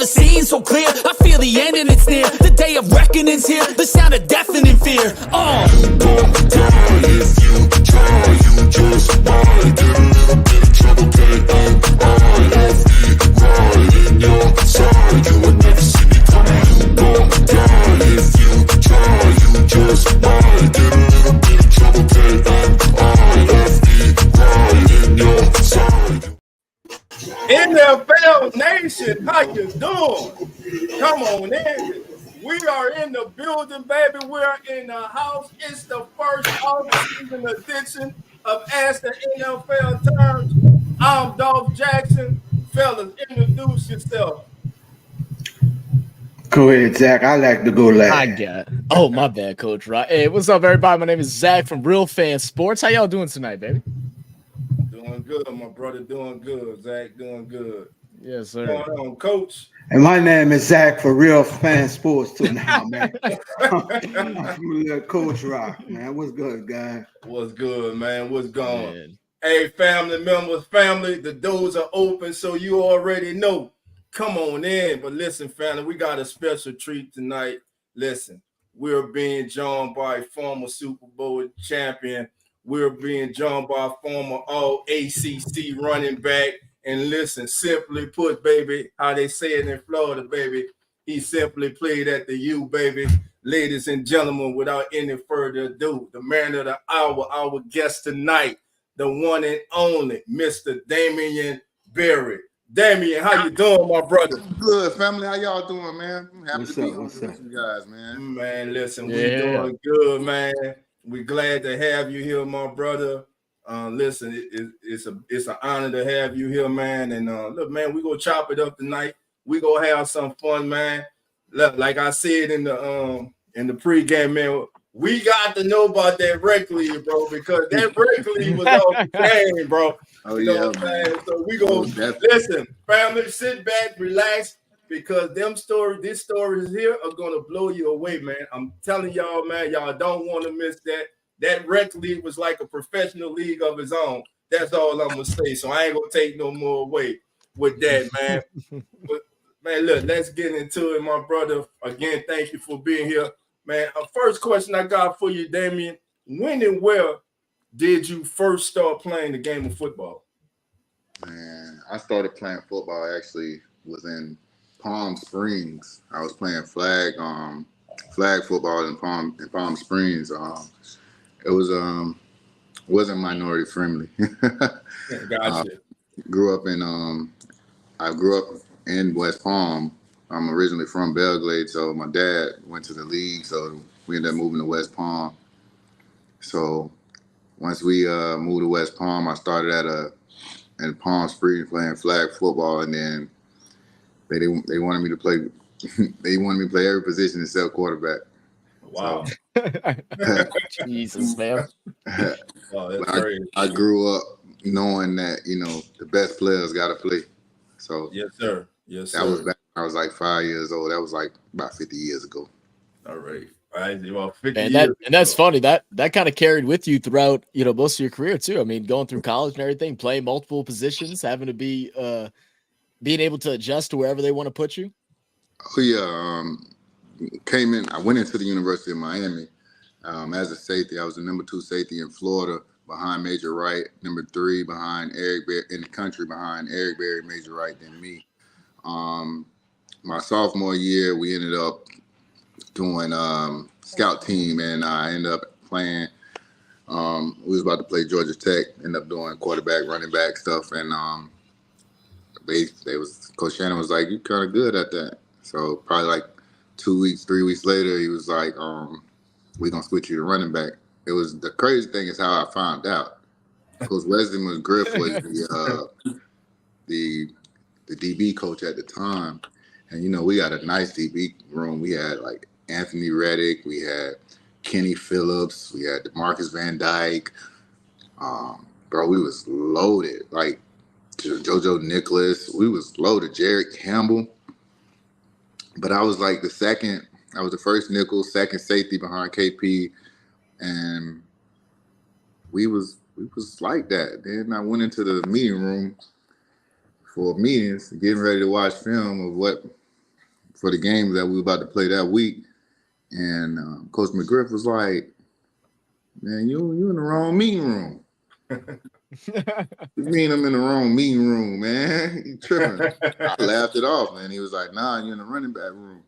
the scene so clear. I feel the end and it's near. The day of reckoning's here. The sound of deafening fear. You gon' die if you try. You just might get a little bit of trouble. K-A-I-F-E, right in your side. You would never see me coming. You gon' die if you try. You just might get a little bit of trouble. K-A-I-F-E, right in your side. NFL Nation, how you doing? Come on in. We are in the building, baby. We're in the house. It's the first off-season edition of Ask the NFL Terms. I'm Dolph Jackson. Fellas, introduce yourself. Go ahead, Zach. I like to go last. I got. Oh, my bad, Coach Rock. Hey, what's up, everybody? My name is Zach from Real Fan Sports. How y'all doing tonight, baby? Doing good, my brother. Doing good, Zach. Doing good. Yes, sir. What's going on, Coach? And my name is Zach for Real Fan Sports too now, man. I'm Coach Rock, man. What's good, guys? What's good, man? What's going on? Hey, family members, family, the doors are open, so you already know. Come on in. But listen, family, we got a special treat tonight. Listen, we're being joined by former Super Bowl champion. We're being joined by former All-ACC running back. And listen, simply put, baby, how they say it in Florida, baby, he simply played at the U, baby. Ladies and gentlemen, without any further ado, the man of the hour, our guest tonight, the one and only Mr. Damien Berry. Damien, how you doing, my brother? Good, family. How y'all doing, man? I'm happy What's to be up? on What's with up? you guys, man. Man, listen, we doing good, man. We're glad to have you here, my brother. Listen, it's an honor to have you here, man. And look, man, we gonna chop it up tonight. We gonna have some fun, man. Look, like I said in the pregame, man, we got to know about that rec league, bro, because that rec league was off the chain, bro. Oh, you know yeah, what I'm saying? man. So we gonna listen, family, sit back, relax, because these stories here are gonna blow you away, man. I'm telling y'all, man, y'all don't want to miss that. That rec league was like a professional league of its own. That's all I'm gonna say. So I ain't gonna take no more away with that, man. But man, look, let's get into it, my brother. Again, thank you for being here, man. First question I got for you, Damien: when and where did you first start playing the game of football? Man, I started playing football actually was in Palm Springs. I was playing flag football in Palm Springs. It was wasn't minority friendly. Gotcha. I grew up in West Palm. I'm originally from Belgrade, so my dad went to the league, so we ended up moving to West Palm. So once we moved to West Palm, I started in Palm Springs playing flag football, and then they wanted me to play. They wanted me to play every position except quarterback. Wow. Jesus, man. I grew up knowing that, the best players got to play. So yes, sir. Yes, sir. That was back when I was like 5 years old. That was like about 50 years ago. All right. Well, 50 and years that's funny. That kind of carried with you throughout, most of your career too. I mean, going through college and everything, playing multiple positions, having to be being able to adjust to wherever they want to put you. Oh yeah. I went into the University of Miami as a safety. I was the number 2 safety in Florida behind Major Wright, number 3 behind Eric Berry, in the country behind Eric Berry, Major Wright, then me. My sophomore year, we ended up doing scout team, and I ended up playing. We was about to play Georgia Tech, ended up doing quarterback, running back stuff, and Coach Shannon was like, "You kind of good at that." So probably like 2 weeks, 3 weeks later, he was like, "We're gonna switch you to running back." It was the crazy thing is how I found out. Coach Wesley McGriff was the DB coach at the time, and we got a nice DB room. We had like Anthony Reddick, we had Kenny Phillips, we had DeMarcus Van Dyke. Bro, we was loaded. Like JoJo Nicholas, we was loaded. Jared Campbell. But I was like I was the first nickel, second safety behind KP, and we was like that. Then I went into the meeting room for meetings, getting ready to watch film of what for the game that we were about to play that week, and Coach McGriff was like, "Man, you in the wrong meeting room." You mean I'm in the wrong meeting room, man? You tripping? I laughed it off, man. He was like, "Nah, you're in the running back room."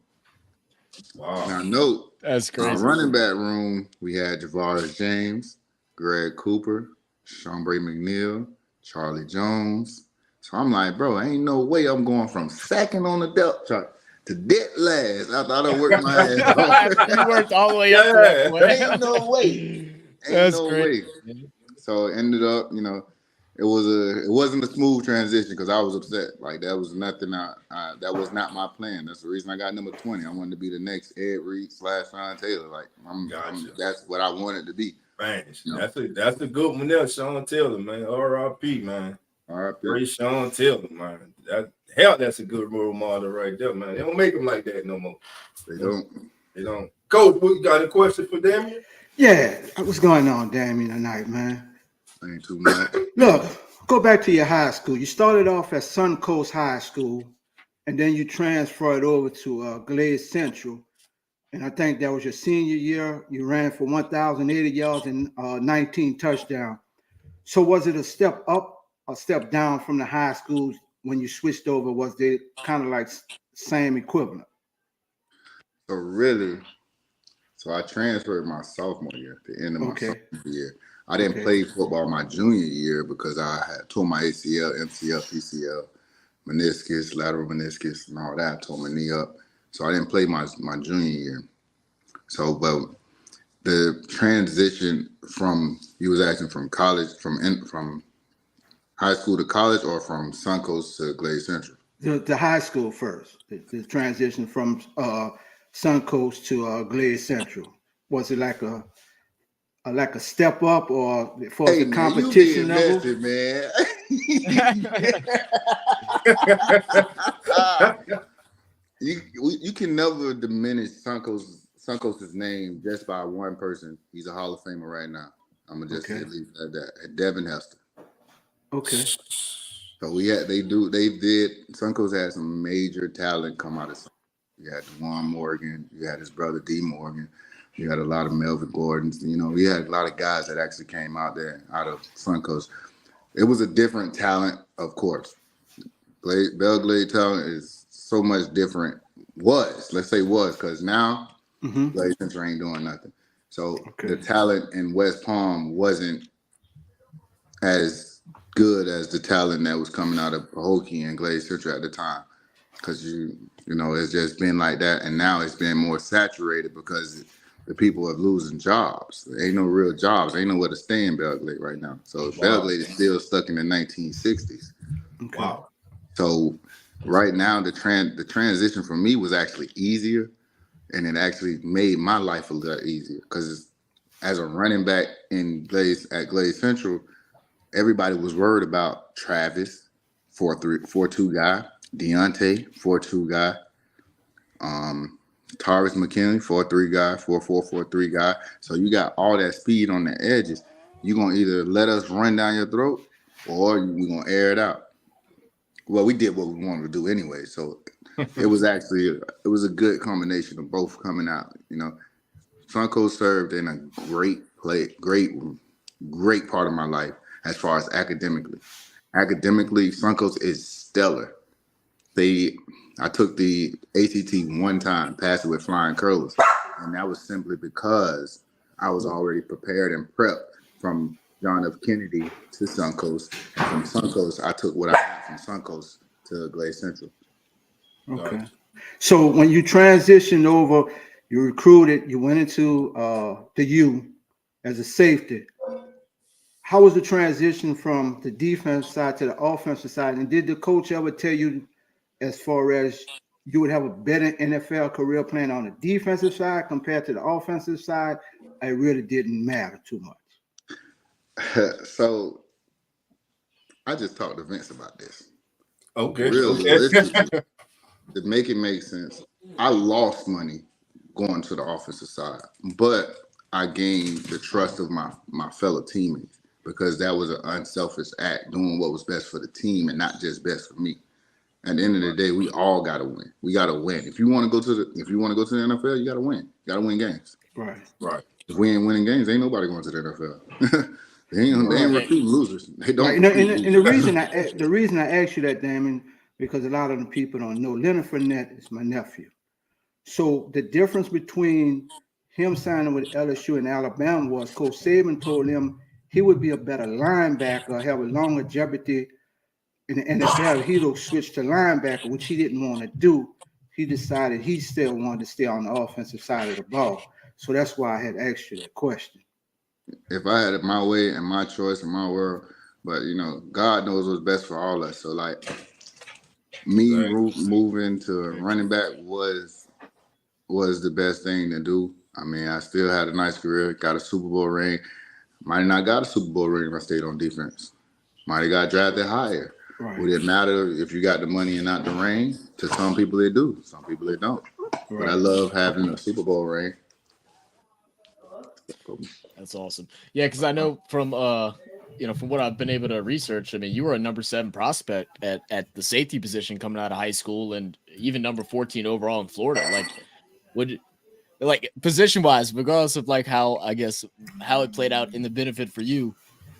Wow. Now, note, That's our crazy. running back room, we had Javaris James, Greg Cooper, Chambray McNeil, Charlie Jones. So I'm like, bro, ain't no way I'm going from second on the depth chart to dead last after I done worked my ass off. You worked all the way up to that point. Ain't no way. That's no great. way. So it ended up, it wasn't a smooth transition because I was upset. Like that was nothing. That was not my plan. That's the reason I got number 20. I wanted to be the next Ed Reed / Sean Taylor. Like that's what I wanted to be. Man, that's a good one there, Sean Taylor, man. R.I.P. man. R.I.P. Great Sean Taylor, man. That's a good role model right there, man. They don't make them like that no more. They don't. They don't. Coach, we got a question for Damien? Yeah, what's going on, Damien, tonight, man? Ain't too much. Look, go back to your high school. You started off at Suncoast High School, and then you transferred over to Glade Central. And I think that was your senior year. You ran for 1,080 yards and 19 touchdowns. So was it a step up or step down from the high schools when you switched over? Was they kind of like same equivalent? So I transferred my sophomore year, at the end of my sophomore year. I didn't Okay. play football my junior year because I had tore my ACL, MCL, PCL, meniscus, lateral meniscus, and all that. Tore my knee up. So I didn't play my junior year. So, but the transition from, you was asking from college, from high school to college, or from Suncoast to Glade Central? The high school first, the transition from Suncoast to Glade Central. Was it like a step up, or for the competition level? You can never diminish Suncoast's name just by one person. He's a Hall of Famer right now. I'm gonna just leave it at that. Devin Hester. Okay. So Suncoast had some major talent come out of Suncoast. You had Juwan Morgan, you had his brother D Morgan, you had a lot of Melvin Gordons, we had a lot of guys that actually came out of Suncoast. It was a different talent, of course. Belle Glade talent is so much different. Let's say because now Glade Central ain't doing nothing. So the talent in West Palm wasn't as good as the talent that was coming out of Pahokee and Glade Central at the time. Because it's just been like that, and now it's been more saturated because the people are losing jobs. There ain't no real jobs. Ain't nowhere to stay in Belle Glade right now. So Belle Glade is still stuck in the 1960s. Okay. Wow. So right now the transition for me was actually easier, and it actually made my life a lot easier because as a running back at Glade Central, everybody was worried about Travis, 4.2 guy, Deontay, 4.2 guy, Taurus McKinley, 4.3 guy, 4.4, 4.3 guy. So you got all that speed on the edges. You're going to either let us run down your throat or we're going to air it out. Well, we did what we wanted to do anyway. So it was a good combination of both coming out. Suncoast served in a great part of my life as far as academically. Academically, Suncoast is stellar. I took the ACT one time, passed it with flying colors, and that was simply because I was already prepared and prepped from John F. Kennedy to Suncoast. And from Suncoast, I took what I had from Suncoast to Glade Central. Okay. So when you transitioned over, you recruited, you went into the U as a safety. How was the transition from the defense side to the offensive side? And did the coach ever tell you as far as you would have a better NFL career plan on the defensive side compared to the offensive side? It really didn't matter too much. So I just talked to Vince about this. Okay. Realistically, to make it make sense, I lost money going to the offensive side, but I gained the trust of my fellow teammates because that was an unselfish act, doing what was best for the team and not just best for me. At the end of the day, we all gotta win. We gotta win. If you want to go to the NFL, you gotta win. You gotta win games. Right. Right. If we ain't winning games, ain't nobody going to the NFL. they ain't recruiting losers. They don't. Right. And the reason I asked you that, Damien, because a lot of the people don't know Leonard Fournette is my nephew. So the difference between him signing with LSU and Alabama was Coach Saban told him he would be a better linebacker, have a longer longevity in the NFL. He'd switch to linebacker, which he didn't want to do. He decided he still wanted to stay on the offensive side of the ball. So that's why I had asked you that question. If I had it my way and my choice in my world, but God knows what's best for all of us. So like me moving to running back was the best thing to do. I mean, I still had a nice career, got a Super Bowl ring. Might not got a Super Bowl ring if I stayed on defense. Might have got drafted higher. Right. Would it matter if you got the money and not the ring? To some people it do. Some people it don't. Right. But I love having a Super Bowl ring. That's awesome. Yeah, because I know from from what I've been able to research, I mean, you were a number 7 prospect at the safety position coming out of high school, and even number 14 overall in Florida. Like, position wise, regardless of like how it played out in the benefit for you,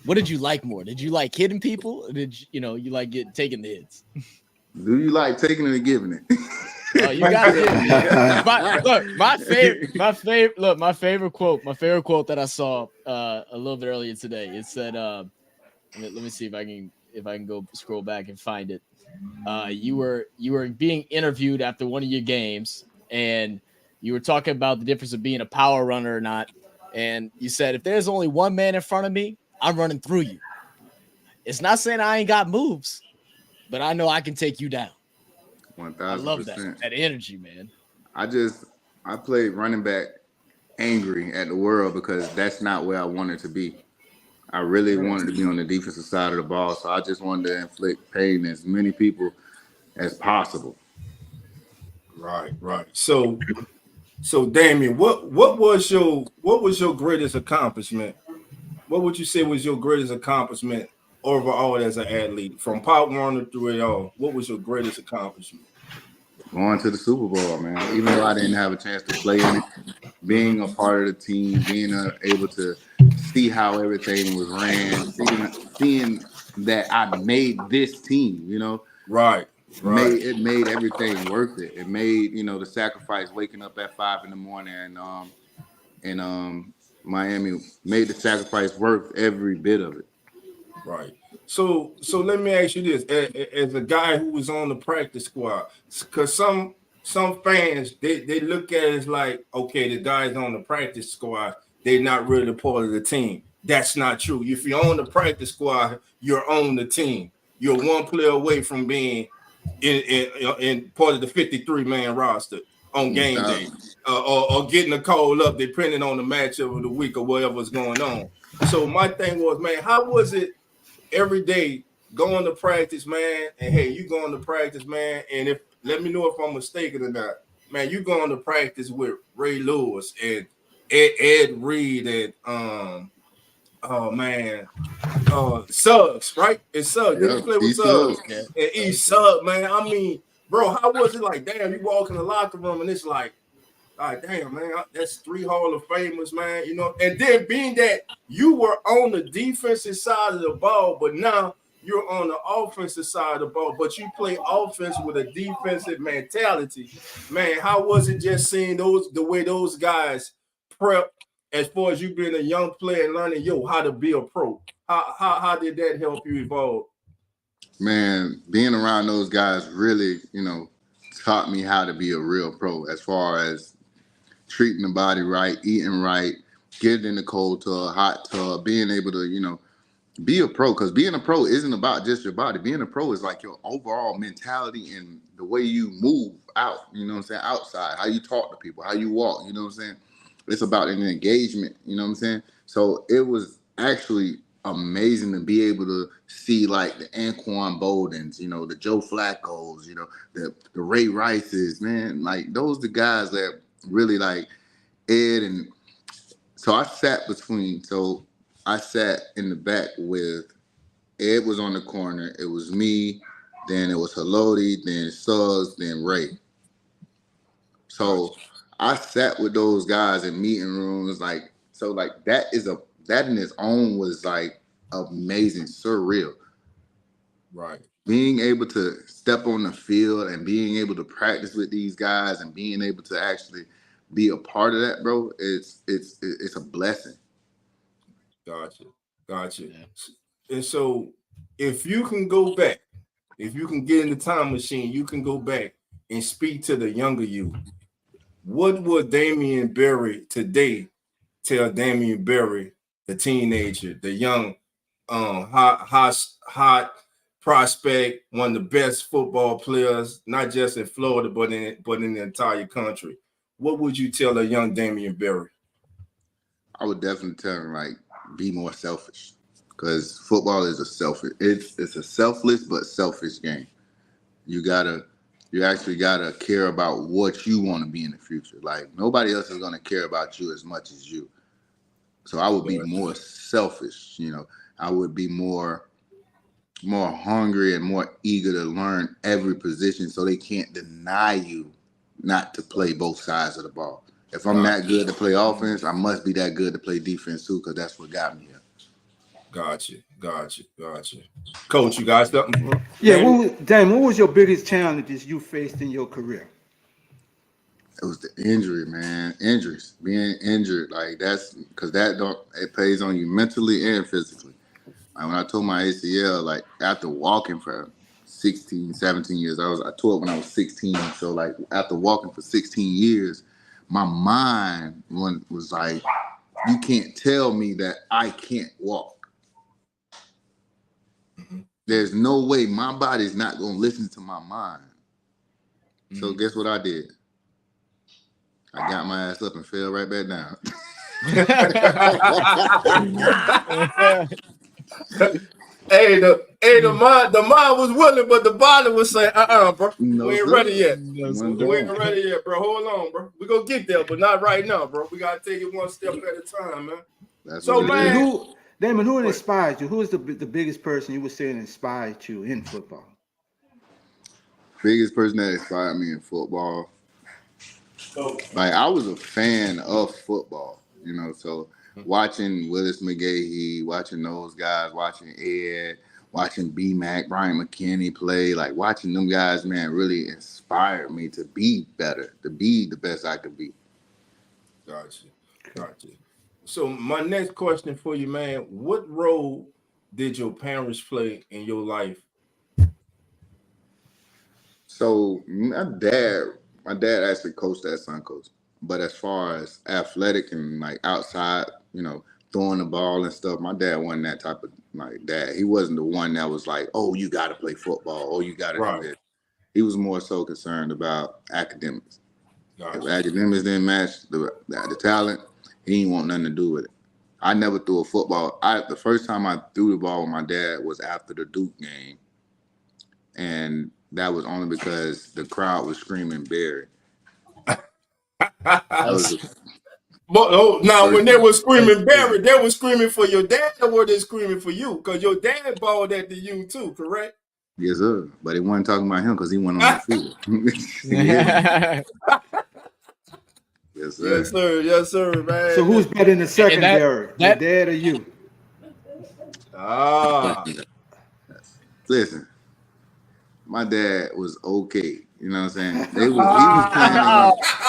what did you like more? Did you like hitting people? Or did you like taking the hits? Do you like taking it and giving it? You got it. My favorite quote that I saw a little bit earlier today. It said, let me see if I can go scroll back and find it. You were being interviewed after one of your games, and you were talking about the difference of being a power runner or not. And you said, if there's only one man in front of me, I'm running through you. It's not saying I ain't got moves, but I know I can take you down. 1,000%. I love that energy, man. I played running back angry at the world because that's not where I wanted to be. I really wanted to be on the defensive side of the ball, so I just wanted to inflict pain as many people as possible. Right. So Damien, what was your greatest accomplishment? What would you say was your greatest accomplishment overall as an athlete, from Pop Warner through it all? What was your greatest accomplishment? Going to the Super Bowl, man. Even though I didn't have a chance to play in it, being a part of the team, being able to see how everything was ran, seeing that I made this team, Right. It made everything worth it. It made, the sacrifice waking up at 5 a.m. and Miami made the sacrifice worth every bit of it. Right. So let me ask you this: as a guy who was on the practice squad, because some fans they look at it as like, okay, the guys on the practice squad, they're not really part of the team. That's not true. If you're on the practice squad, you're on the team. You're one player away from being in part of the 53-man roster on game day, or getting a call up depending on the matchup of the week or whatever's going on. So my thing was, man, how was it every day going to practice, man? And hey, you going to practice, man, and let me know if I'm mistaken or not, man. You going to practice with Ray Lewis and Ed Reed and Suggs, right? It's Suggs. Did you play with Suggs? And East Suggs, man. I mean, bro, how was it like? Damn, you walk in the locker room and it's like, all right, damn, man, that's 3 Hall of Famers, man. And then being that you were on the defensive side of the ball, but now you're on the offensive side of the ball, but you play offense with a defensive mentality, man. How was it just seeing the way those guys prep? As far as you being a young player and learning, how to be a pro, how did that help you evolve? Man, being around those guys really, taught me how to be a real pro as far as treating the body right, eating right, getting in the cold tub, hot tub, being able to, be a pro. Because being a pro isn't about just your body. Being a pro is like your overall mentality and the way you move out, outside, how you talk to people, how you walk, It's about an engagement, So it was actually amazing to be able to see like the Anquan Boldens, the Joe Flaccos, the Ray Rices, man. Like those the guys that really like Ed. And so I sat in the back with Ed was on the corner. It was me, then it was Haloti, then Suggs, then Ray. So I sat with those guys in meeting rooms, like that in its own was like amazing, surreal. Right. Being able to step on the field and being able to practice with these guys and being able to actually be a part of that, bro, it's a blessing. Gotcha. Yeah. And so if you can go back, if you can get in the time machine, you can go back and speak to the younger you. What would Damien Berry today tell Damien Berry, the teenager, the young, hot prospect, one of the best football players, not just in Florida, but in the entire country? What would you tell a young Damien Berry? I would definitely tell him, like, be more selfish, because football is it's a selfless but selfish game. You actually gotta care about what you want to be in the future. Like, nobody else is gonna care about you as much as you. So I would be more selfish, you know. I would be more hungry and more eager to learn every position, so they can't deny you not to play both sides of the ball. If I'm that good to play offense, I must be that good to play defense too, because that's what got me here. Gotcha. Coach, you got something? Yeah, Damien, what was your biggest challenges you faced in your career? It was the injury, man. Injuries, being injured, like that's because it plays on you mentally and physically. Like when I tore my ACL, like after walking for 16, 17 years, I tore it when I was 16. So like after walking for 16 years, my mind was like, you can't tell me that I can't walk. There's no way my body's not going to listen to my mind. So guess what I did? I got my ass up and fell right back down. The mind was willing, but the body was saying, bro. No, we ain't sir. ready yet. No, We ain't ready yet, bro. Hold on, bro. We're gonna get there, but not right now, bro. We gotta take it one step at a time, man. That's so, man. Damien, who inspired you? Who is the biggest person you would say inspired you in football? Biggest person that inspired me in football. Like, I was a fan of football, you know, so watching Willis McGahee, watching those guys, watching Ed, watching B-Mac, Brian McKinney play, like watching them guys, man, really inspired me to be better, to be the best I could be. Gotcha. So my next question for you, man, what role did your parents play in your life? So my dad actually coached at Suncoast, but as far as athletic and like outside, you know, throwing the ball and stuff, my dad wasn't that type of like dad. He wasn't the one that was like, oh, you got to play football, oh, you got to do this. He was more so concerned about academics. Gotcha. If academics didn't match the talent, he didn't want nothing to do with it. I never threw a football. The first time I threw the ball with my dad was after the Duke game, and that was only because the crowd was screaming Barry. When they were screaming Barry, they were screaming for your dad, or were they screaming for you? Because your dad balled at the U too, correct? Yes, sir. But they weren't talking about him because he went on the field. Yes, sir. Yes, sir, man. So who's better in the secondary, your dad or you? Listen, my dad was okay. You know what I'm saying? He was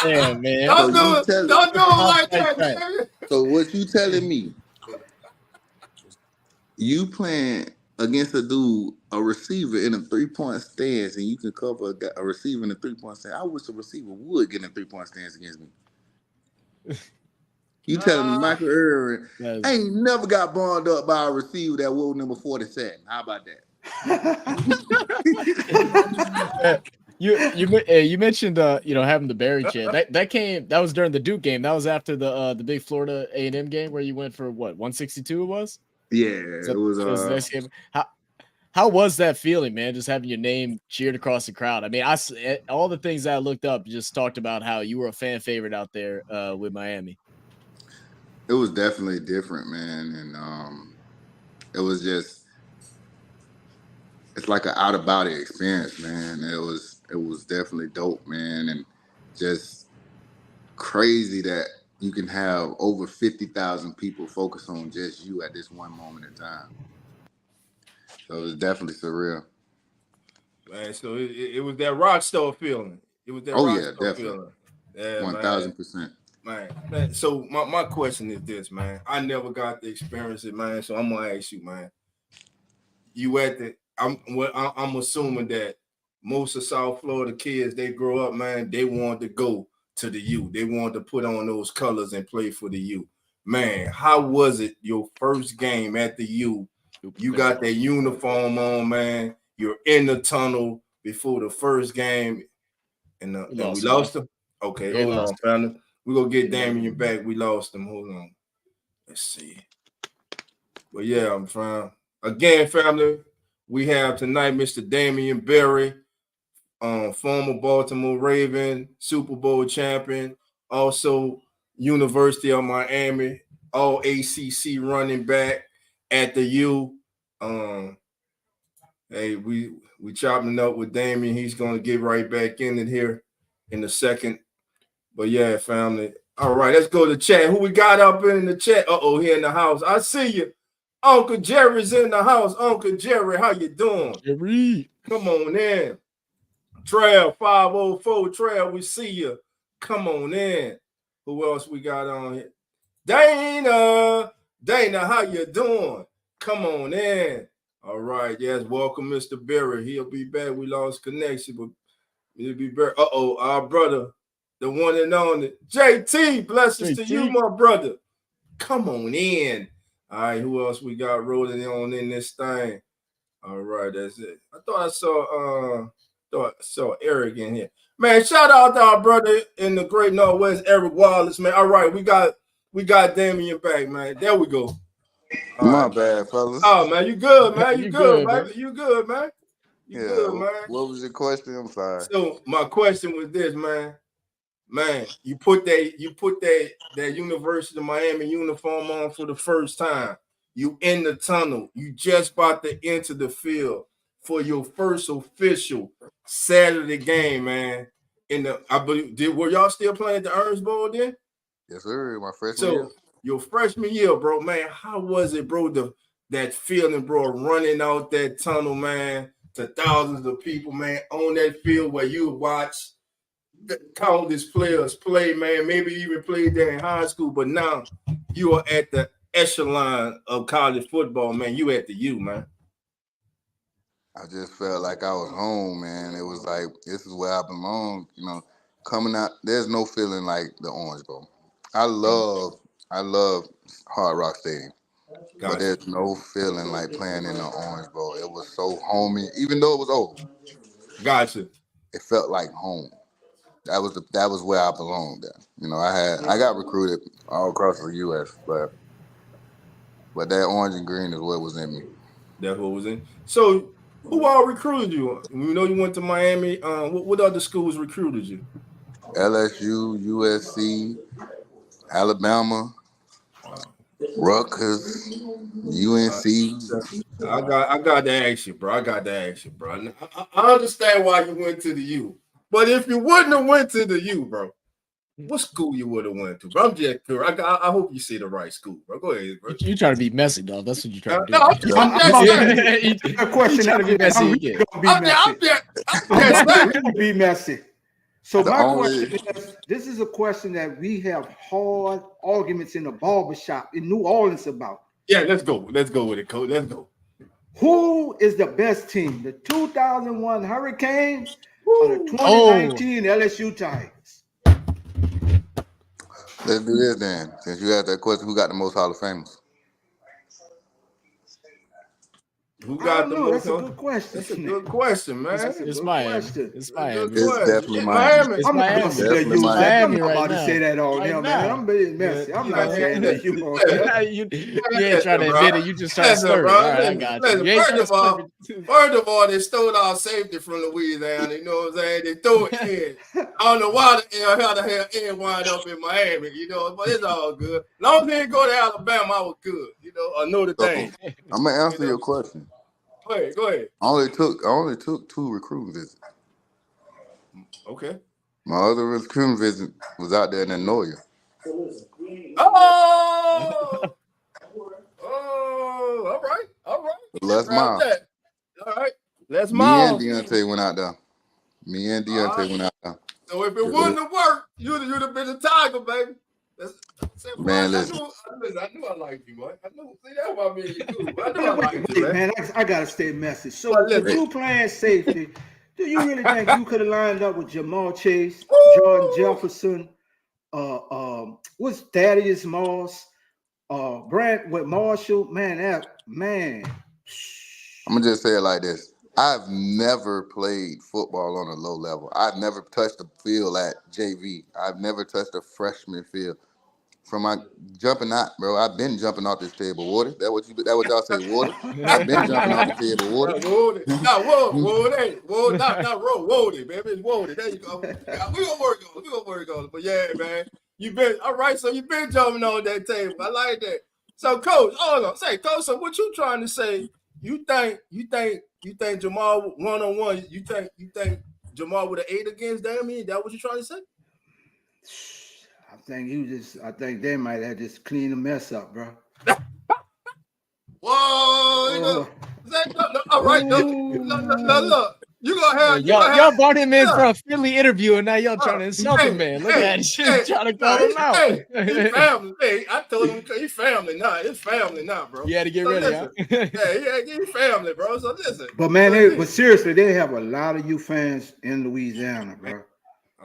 playing. Yeah, man. Don't do it like that. So what you telling me? You playing against a receiver in a 3-point stance, and you can cover a receiver in a 3-point stance. I wish a receiver would get in a 3-point stance against me. You telling me Michael Irvin ain't never got bonded up by a receiver that wore number 47? How about that? You mentioned having the Barry chant. That was during the Duke game. That was after the big Florida A&M game where you went for what, 162 it was? Yeah, it was the next game. How was that feeling, man? Just having your name cheered across the crowd. I mean, all the things that I looked up just talked about how you were a fan favorite out there with Miami. It was definitely different, man, and it was just. just like an out of body experience, man. It was definitely dope, man, and just crazy that you can have over 50,000 people focus on just you at this one moment in time. So it was definitely surreal. Man, so it was that rock star feeling. It was that rock star feeling. Yeah, 1,000%. Man. So my question is this, man. I never got to experience it, man. So I'm gonna ask you, man. You at the I'm assuming that most of South Florida kids, they grow up, man, they want to go to the U. They want to put on those colors and play for the U. Man, how was it your first game at the U? You got that uniform on, man. You're in the tunnel before the first game, and we lost them. Okay, hold on, family. We're gonna get Damien back. We lost him. Hold on. Let's see. But yeah, I'm trying. Again, family, we have tonight Mr. Damien Berry, former Baltimore Raven, Super Bowl champion, also University of Miami, all ACC running back at the U. Hey, we chopping up with Damien. He's gonna get right back in it here in a second. But yeah, family. All right, let's go to chat. Who we got up in the chat? Here in the house. I see you. Uncle Jerry's in the house. Uncle Jerry, how you doing? Jerry. Come on in. Trail 504. Trail, we see you. Come on in. Who else we got on here? Dana. Dana, how you doing? Come on in. All right. Yes, welcome, Mr. Berry. He'll be back. We lost connection, but he'll be back. Our brother, the one and only JT. Blessings to you, my brother. Come on in. All right, who else we got rolling on in this thing? All right, that's it. I thought I saw Eric in here. Man, shout out to our brother in the Great Northwest, Eric Wallace, man. All right, we got Damien back, man. There we go. My bad, fellas. Oh man, you good, man. You good, man. You good, man. You good, man. What was your question? I'm sorry. So my question was this, man. Man, you put that University of Miami uniform on for the first time. You in the tunnel. You just about to enter the field for your first official Saturday game, man. Were y'all still playing at the Earns Bowl then? Yes, sir. My freshman year. Your freshman year, bro, man. How was it, bro? That feeling, bro, running out that tunnel, man, to thousands of people, man, on that field where you watch countless players play, man, maybe even played there in high school, but now you are at the echelon of college football, man. You at the U, man. I just felt like I was home, man. It was like, this is where I belong, coming out. There's no feeling like the Orange Bowl. I love Hard Rock Stadium, but there's no feeling like playing in the Orange Bowl. It was so homey, even though it was old. Gotcha. It felt like home. That was where I belonged at. I got recruited all across the U.S., but that orange and green is what was in me. That's what was in. So, who all recruited you? We know you went to Miami. What other schools recruited you? LSU, USC, Alabama, Rutgers, UNC. I got to ask you, bro. I understand why you went to the U. But if you wouldn't have went to the U, bro, what school you would have went to? Bro, I'm just curious. I hope you see the right school, bro. Go ahead, bro. You trying to be messy, dog. That's what you trying to do. No, a question that be messy. So my question is, this is a question that we have hard arguments in the barbershop in New Orleans about. Yeah, let's go with it, Coach. Let's go. Who is the best team? The 2001 Hurricanes or the 2019 LSU Tigers? Let's do this then. Since you asked that question, who got the most Hall of Famers? Who got the most? That's a good question. That's a good question, man. It's Miami. It's Miami. It's definitely Miami. It's Miami. I'm about to say that all now, man. I'm being messy. I'm not saying that you ain't trying to admit it. You just trying to stir it. All right, I got you. First of all, they stole our safety from Louisiana. You know what I'm saying? They threw it in. I don't know why how the hell it wind up in Miami. But it's all good. Long as they didn't go to Alabama, I was good. Or Notre Dame. I'm gonna answer your question. Go ahead. I only took 2 recruiting visits. Okay. My other recruiting visit was out there in Anoia. Oh, all right. Les Miles. All right, Les Me and Miles. Deontay went out there. Went out there. So if it wouldn't have worked, you'd have been a Tiger, baby. Man, listen. I knew I liked you, man. I knew. See, that's what I mean. I knew I liked you, man. I got a state message. So, with you playing safety, do you really think you could have lined up with Jamal Chase, Jordan Jefferson, what's Thaddeus Moss, Brent with Marshall? Man, I'm gonna just say it like this. I've never played football on a low level. I've never touched a field at JV. I've never touched a freshman field. From my jumping out, bro, I've been jumping off this table water. That what y'all say, water? I've been jumping off the table water. Not Woody, baby. It's Woody. There you go. We gonna work on it. But yeah, man, you been all right. So you've been jumping on that table. I like that. So, Coach, Coach. So what you trying to say? You think Jamal 1-on-1? You think Jamal would have ate against Damien? That what you trying to say? I think they might have just cleaned the mess up, bro. Whoa! All right, look. You gonna have y'all brought him in for a Philly interview, and now y'all trying to insult him, man. Look at that, trying to call him out. He family. Hey, I told him he family now. It's family now, bro. You had to get ready, huh? He's family, bro. So listen. But man, but seriously, they have a lot of you fans in Louisiana, bro.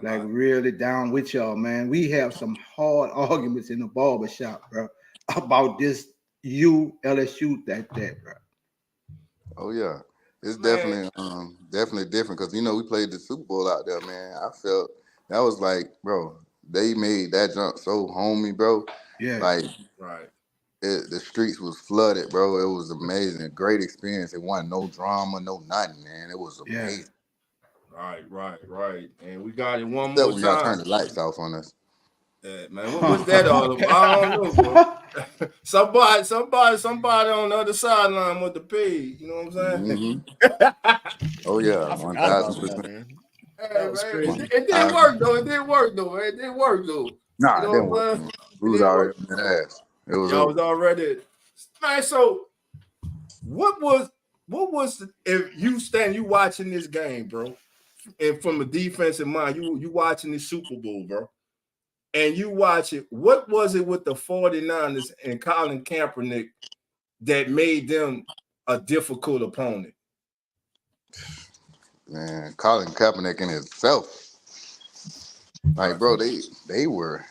Like really down with y'all, man. We have some hard arguments in the barbershop, bro, about this LSU that, bro. Oh yeah. It's definitely different because we played the Super Bowl out there, man. I felt that was like, bro, they made that jump so homey, bro. Yeah. Like right. The streets was flooded, bro. It was amazing. Great experience. It wasn't no drama, no nothing, man. It was amazing. Right. And we got it one more time. Y'all turned the lights off on us. Yeah, man, what's that all about? I don't know, bro. somebody on the other sideline with the pig. You know what I'm saying? Mm-hmm. Oh yeah, 1,000%. It didn't work though. Nah, it didn't work. We was already in that ass. It was. Y'all was already. Man, so what was if you watching this game, bro, and from a defensive mind, you watching the Super Bowl, bro. And you watch it, what was it with the 49ers and Colin Kaepernick that made them a difficult opponent? Man, Colin Kaepernick in himself. Like, bro, they were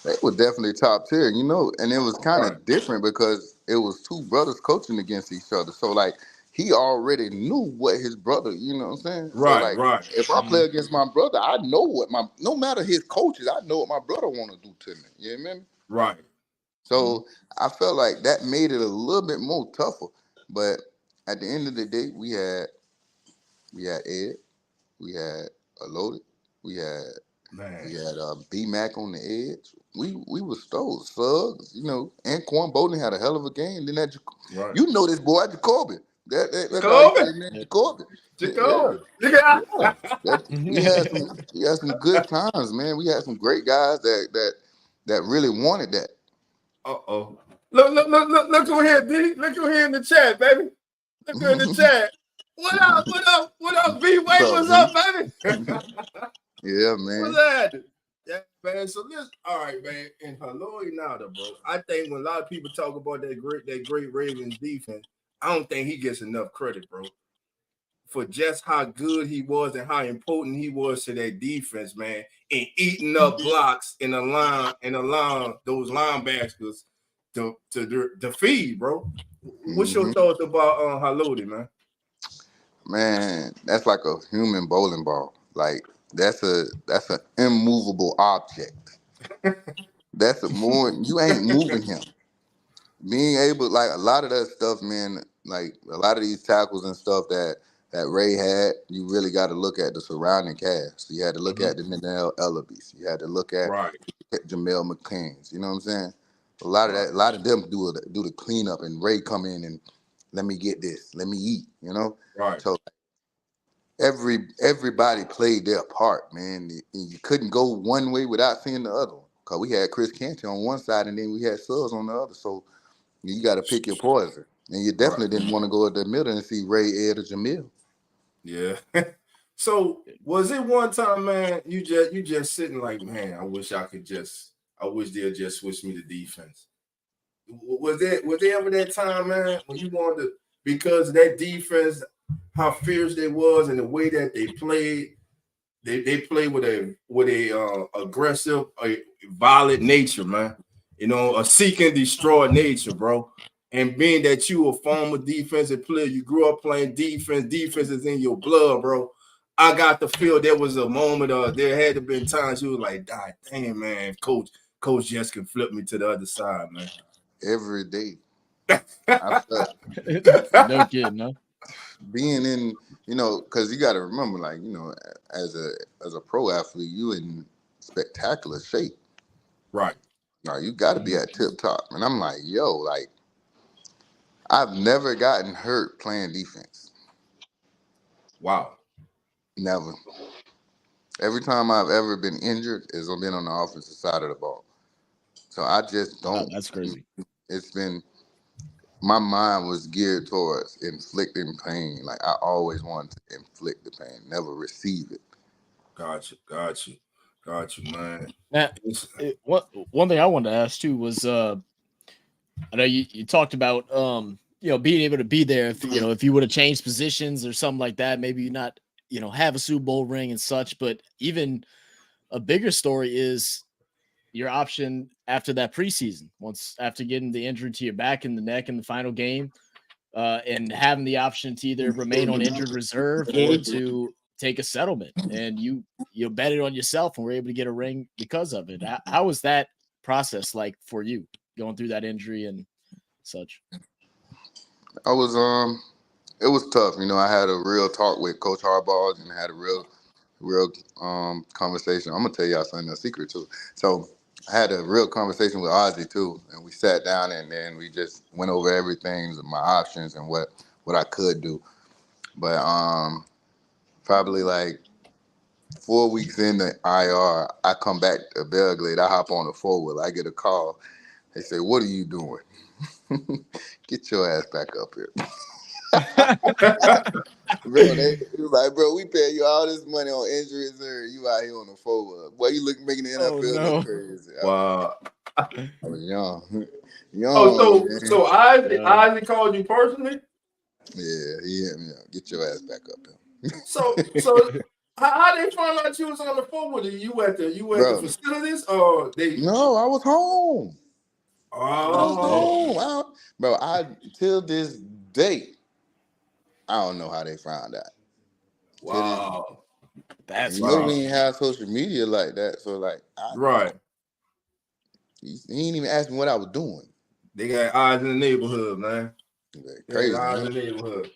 definitely top tier, and it was kind of different because it was 2 brothers coaching against each other. So, like, he already knew what his brother, you know what I'm saying? Right. If I play against my brother, I know what no matter his coaches, I know what my brother want to do to me. You know what I mean? Right. So I felt like that made it a little bit more tougher. But at the end of the day, we had Ed, we had Loaded, we had B-Mac on the edge. We were stole Suggs, and Quan Bowden had a hell of a game. Then that this boy Jacoby. Jacoby. We had some good times, man. We had some great guys that really wanted that. Uh-oh. Look who here, D. Look who here in the chat, baby. Look who in the chat. What up, B? Wait, what's up, baby? Yeah, man. What's that? Yeah, man. So all right, man. And hello, bro. I think when a lot of people talk about that great Ravens defense, I don't think he gets enough credit, bro, for just how good he was and how important he was to that defense, man, and eating up blocks in the line those linebackers to feed, bro. What's your thoughts about Haloti, man? Man, that's like a human bowling ball. Like that's an immovable object. You ain't moving him. Being able, like a lot of that stuff, man, like a lot of these tackles and stuff that Ray had, you really got to look at the surrounding cast. You had to look at the Manel Ellerbys. You had to look at Jamel McCain's. You know what I'm saying? A lot of them do the cleanup, and Ray come in and let me get this, let me eat, you know? Right. So everybody played their part, man. You couldn't go one way without seeing the other one. Cause we had Chris Canty on one side and then we had Suggs on the other. So you got to pick your poison. And you definitely didn't want to go at the middle and see Ray, Ed, or Jamil. Yeah. So was it one time, man, you just sitting like, man, I wish they'll just switch me to defense. Was there ever that time, man, when you wanted to, because that defense, how fierce they was and the way that they played, they play with a aggressive, a violent nature, man. You know, a seek and destroy nature, bro. And being that you a former defensive player, you grew up playing defense. Defense is in your blood, bro. I got to feel there was a moment. There had to been times you were like, God damn, man, coach just can flip me to the other side, man. Every day. No kidding, no. Being in, you know, because you got to remember, like, you know, as a pro athlete, you in spectacular shape. Right. Now you got to be at tip top. And I'm like, yo, like, I've never gotten hurt playing defense. Wow. Never. Every time I've ever been injured is been on the offensive side of the ball. So I just don't. Oh, that's crazy. It's been, my mind was geared towards inflicting pain. Like I always wanted to inflict the pain, never receive it. Got you, man. Now, one thing I wanted to ask too was, I know you talked about, you know, being able to be there if, you know, if you would have changed positions or something like that, maybe you not, you know, have a Super Bowl ring and such, but even a bigger story is your option after that preseason, after getting the injury to your back and the neck in the final game, and having the option to either remain on injured reserve or to take a settlement, and you bet it on yourself and were able to get a ring because of it. How was that process like for you, going through that injury and such? It was tough. You know, I had a real talk with Coach Harbaugh and had a real conversation. I'm gonna tell y'all something, a secret too. So I had a real conversation with Ozzy too, and we sat down and then we just went over everything, my options and what I could do. But probably like 4 weeks in the IR, I come back to Belgrade. I hop on the forward. I get a call. They say, "What are you doing? Get your ass back up here." Bro, it was like, bro, we pay you all this money on injuries, or you out here on the forward. Boy, you making the NFL look crazy. Wow. I was young. So Ozzy called you personally? Yeah, he hit me up. Get your ass back up here. So how they find out you was on the forward? You at the facilities or they? No, I was home. Oh, I was home. Bro, till this day, I don't know how they found out. Wow. That's we didn't have social media like that, so like, he didn't even ask me what I was doing. They got eyes in the neighborhood, man. Crazy, eyes in the neighborhood.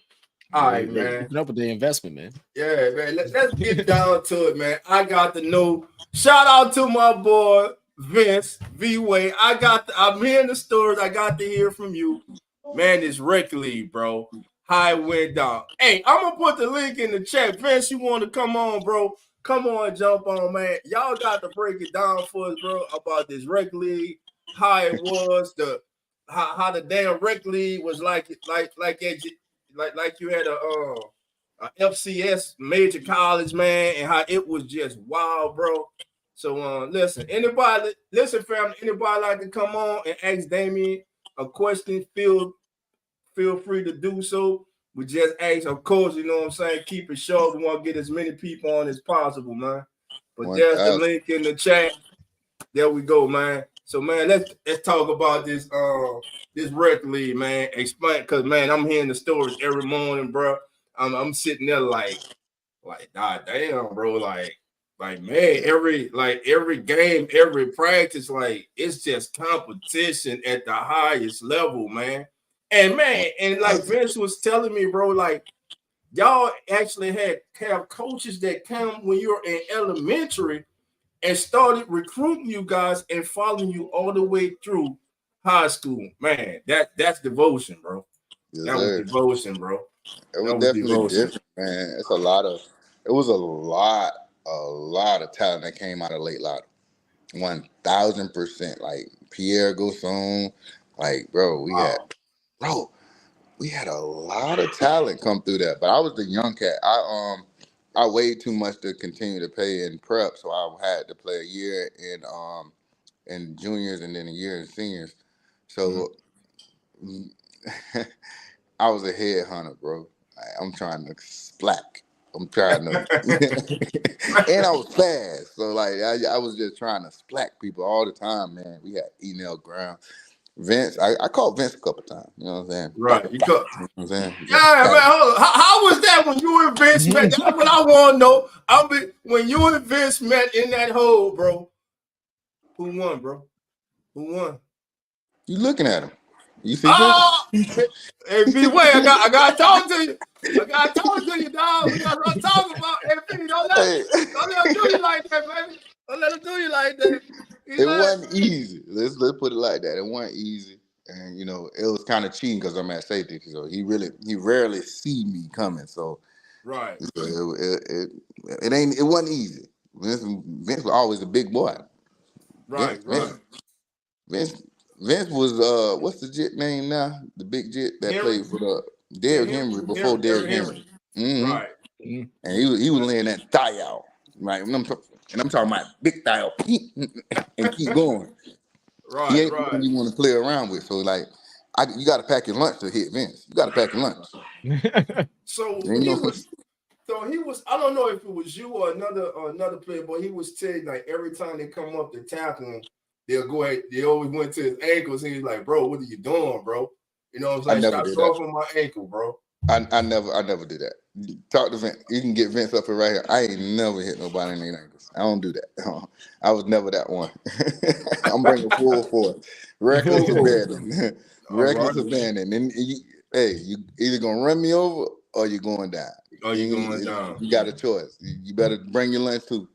All right, man. Keeping up with the investment, man. Yeah, man. Let's get down to it, man. I got to know. Shout out to my boy Vince V-Way. I'm hearing the stories. I got to hear from you, man. This rec league, bro. How it went down. Hey, I'm gonna put the link in the chat. Vince, you want to come on, bro? Come on, jump on, man. Y'all got to break it down for us, bro, about this rec league, how it was, how the damn rec league was like you had a FCS major college, man, and how it was just wild, bro. So listen, family, anybody like to come on and ask Damien a question, feel free to do so. We just ask, of course, you know what I'm saying, keep it short. We want to get as many people on as possible, man. But there's the link in the chat. There we go, man. So, man, let's talk about this rec league, man. Explain, because, man, I'm hearing the stories every morning, bro. I'm sitting there like, God damn, bro, like, man, every game, every practice, like, it's just competition at the highest level, man. And, man, and like Vince was telling me, bro, like, y'all actually have coaches that come when you're in elementary and started recruiting you guys and following you all the way through high school. Man, that's devotion, bro. That was devotion, bro. It was definitely different, man. It was a lot of talent that came out of late lottery. 1000%. Like Pierre Gosson, like we had a lot of talent come through that. But I was the young cat. I weighed too much to continue to pay in prep, so I had to play a year in juniors and then a year in seniors. So I was a headhunter, bro. I'm trying to splack. I'm trying to, and I was fast. So like I was just trying to splack people all the time, man. We had Enel Brown, Vince. I called Vince a couple times. You know what I'm saying? Right. You know what I'm saying? Yeah, man. Hold on. How was that when you and Vince met? That's what I want to know. When you and Vince met in that hole, bro. Who won, bro? Who won? You looking at him? You see? Hey, B-Way, I got to talk to you. I got to talk to you, dog. We got to talk about everything. Don't let him do you like that, baby. Don't let him do you like that. It wasn't easy. Let's put it like that. It wasn't easy. And, you know, it was kind of cheating because I'm at safety. So he rarely see me coming. So right. So it wasn't easy. Vince was always a big boy. Right. Vince was what's the jet name now? The big jet that played for the Derrick Henry before Derrick Henry. Mm-hmm. Right. And he was laying that thigh out. Right. And I'm talking about big thigh out and keep going. Right. He ain't the one you want to play around with. So like you gotta pack your lunch to hit Vince. You gotta pack your lunch. So he was, I don't know if it was you or another player, but he was telling like every time they come up to tackle him, they'll go ahead, they always went to his ankles and he's like, bro, what are you doing, bro? You know what I'm saying? Stop throwing my ankle, bro. I never did that. Talk to Vince. You can get Vince up here right here. I ain't never hit nobody in their ankles. I don't do that. I was never that one. I'm bringing full force. Reckless abandon. Reckless abandon. And you either gonna run me over or you're going down. Oh, you're going down. You got a choice. You better bring your lunch too.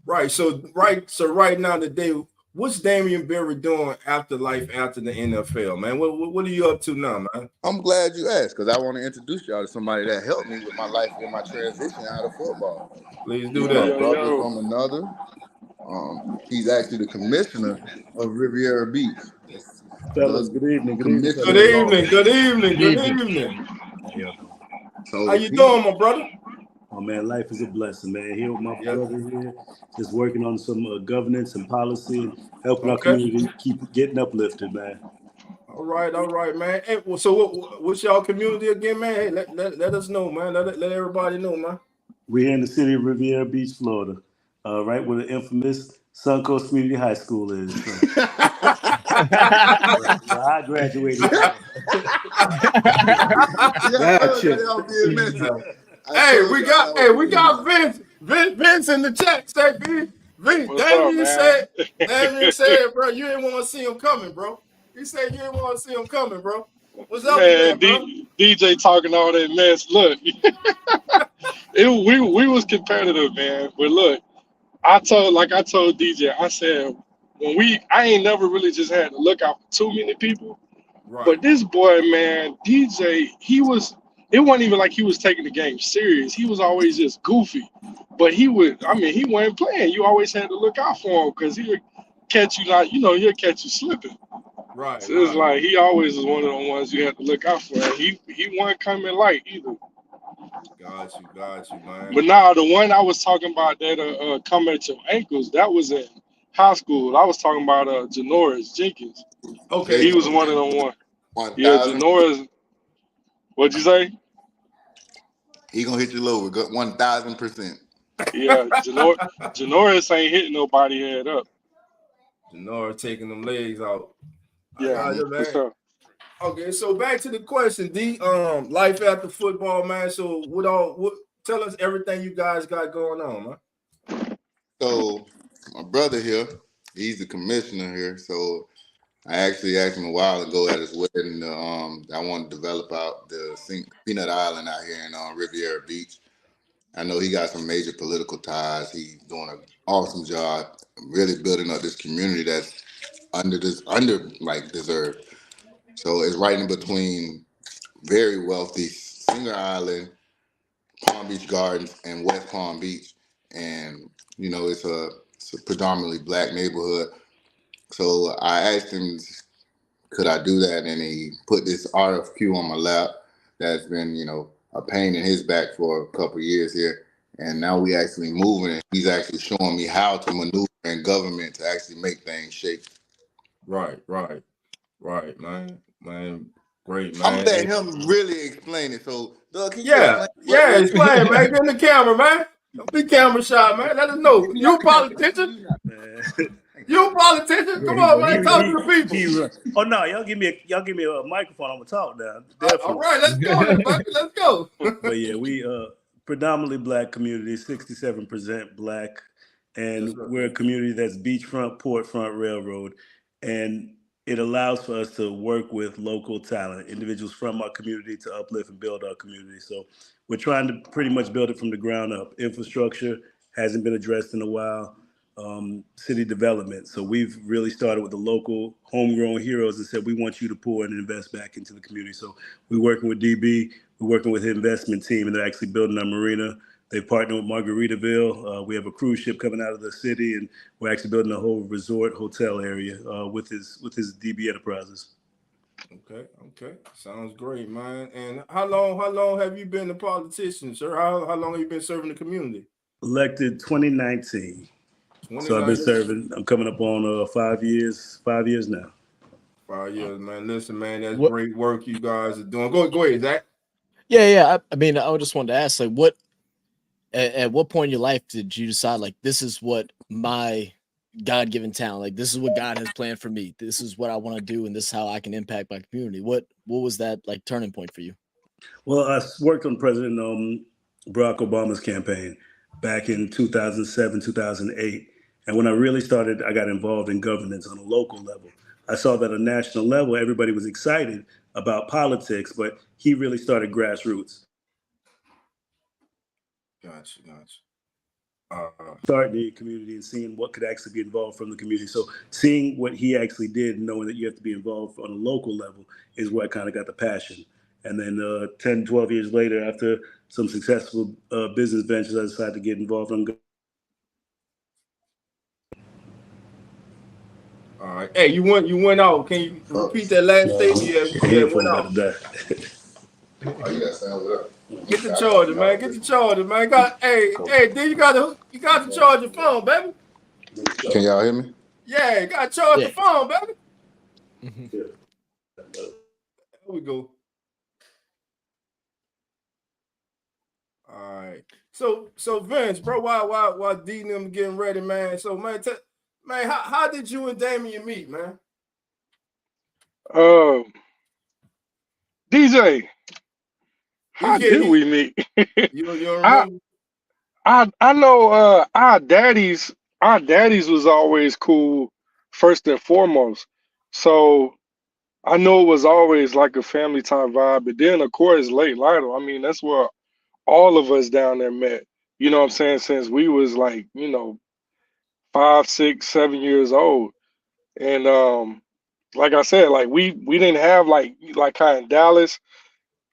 Right. So right now today, what's Damien Berry doing after the NFL, man? What are you up to now, man? I'm glad you asked because I want to introduce y'all to somebody that helped me with my life and my transition out of football. Please do that. Brother from another. He's actually the commissioner of Riviera Beach. Fellas, good evening. Good evening. Yeah. So how you doing, my brother? Oh man, life is a blessing, man. Here with my brother here, just working on some governance and policy, and helping our community keep getting uplifted, man. All right, man. Hey, so what's y'all community again, man? Hey, let us know, man. Let everybody know, man. We're here in the city of Riviera Beach, Florida, right where the infamous Suncoast Community High School is. So. I graduated. Hey, we got Vince in the chat. Say Damien said, bro, you didn't want to see him coming, bro. He said you didn't want to see him coming, bro. What's up, man? DJ talking all that mess. Look, we was competitive, man. But look, I told DJ, I said I ain't never really just had to look out for too many people. Right. But this boy, man, DJ, it wasn't even like he was taking the game serious. He was always just goofy. But he wasn't playing. You always had to look out for him because he'll catch you he'll catch you slipping. Right. So it's like he always is one of the ones you have to look out for. He wasn't coming light either. Got you, man. But now the one I was talking about that coming at your ankles, that was in high school. I was talking about Janoris Jenkins. Okay. He was one of them one. Yeah, Janoris. What'd you say? He gonna hit you low with 1,000%. Yeah, Janoris ain't hitting nobody head up. Janoris taking them legs out. Yeah, man. Sure. Okay, so back to the question, D. Life after football, man. So tell us everything you guys got going on, man. So my brother here, he's the commissioner here. So I actually asked him a while ago at his wedding. I want to develop out the Peanut Island out here in Riviera Beach. I know he got some major political ties. He's doing an awesome job, really building up this community that's under deserved. So it's right in between very wealthy, Singer Island, Palm Beach Gardens, and West Palm Beach. And, you know, it's a predominantly black neighborhood. So I asked him, could I do that? And he put this RFQ on my lap that's been, you know, a pain in his back for a couple of years here. And now we actually moving, and he's actually showing me how to maneuver in government to actually make things shake. Right, man. Great, man. I'm gonna let him really explain it. So, Doug, can you explain, man. Get in the camera, man. Don't be camera shy, man. Let us know. You a politician? You a politician? Come on, man. Talk to the people. Oh no, y'all give me a microphone. I'm gonna talk now. All right, let's go, baby. Let's go. But yeah, we predominantly black community, 67% black, and we're a community that's beachfront, portfront, railroad, and it allows for us to work with local talent, individuals from our community to uplift and build our community. So we're trying to pretty much build it from the ground up. Infrastructure hasn't been addressed in a while. City development. So we've really started with the local homegrown heroes and said, we want you to pour and invest back into the community. So we're working with DB, we're working with the investment team, and they're actually building our marina. They've partnered with Margaritaville. We have a cruise ship coming out of the city, and we're actually building a whole resort hotel area with his DB Enterprises. Okay. Sounds great, man. And how long have you been a politician, sir? How long have you been serving the community? Elected 2019. So I've been serving. I'm coming up on 5 years. 5 years now. 5 years, man. Listen, man, that's great work you guys are doing. Go ahead, Zach. Yeah. I mean, I just wanted to ask, like, at what point in your life did you decide, like, this is what my God-given talent, like, this is what God has planned for me. This is what I want to do, and this is how I can impact my community. What was that, like, turning point for you? Well, I worked on President Barack Obama's campaign back in 2007, 2008. And when I really started, I got involved in governance on a local level. I saw that at a national level, everybody was excited about politics, but he really started grassroots. Gotcha. Starting the community and seeing what could actually be involved from the community. So seeing what he actually did, knowing that you have to be involved on a local level is where I kind of got the passion. And then 10, 12 years later, after some successful business ventures, I decided to get involved on government. All right. Hey, you went out. Can you repeat that last statement? Yeah, went out. Oh, yeah, sounds good. Get the charger, man. Get the charger, man. Then you got to charge your phone, baby. Can y'all hear me? Yeah, you got to charge the phone, baby. There we go. All right. So Vince, bro, while D and them getting ready, man. So man, how did you and Damien meet, man? DJ, how did we meet? You remember? I know our daddies was always cool first and foremost. So I know it was always like a family time vibe. But then of course Lake Lido, I mean, that's where all of us down there met. You know what I'm saying? Since we was like, 5, 6, 7 years old. And like I said, like we didn't have like how in Dallas,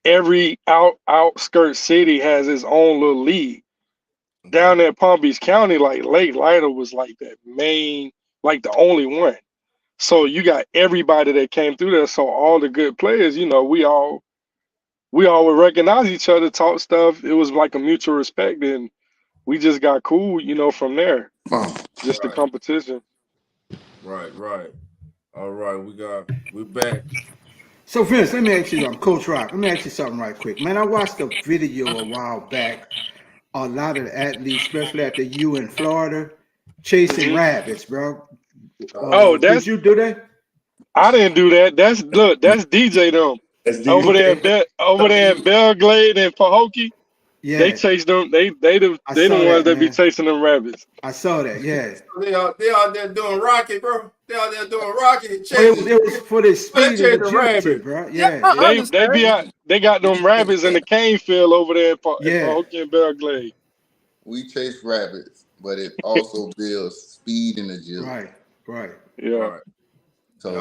every outskirt city has its own little league. Down there in Palm Beach County, like Lake Lido was like that main, like the only one. So you got everybody that came through there. So all the good players, we all would recognize each other, talk stuff. It was like a mutual respect, and we just got cool, from there. Just the competition. Right. All right, we're back. So Vince, let me ask you something, Coach Rock. Let me ask you something right quick, man. I watched a video a while back. A lot of the athletes, especially at the U in Florida, chasing rabbits, bro. Did you do that? I didn't do that. That's DJ them. Over there in Belglade and Pahokee. Yeah, they chase them. They the ones that be chasing them rabbits. I saw that. Yeah, they out there doing rocket, bro. They out there doing rocket. It was for the speed of the rabbit, bro. Yeah, they got them rabbits in the cane field over there in Pahokee and Belglade. We chase rabbits, but it also builds speed and agility. Right. Yeah. So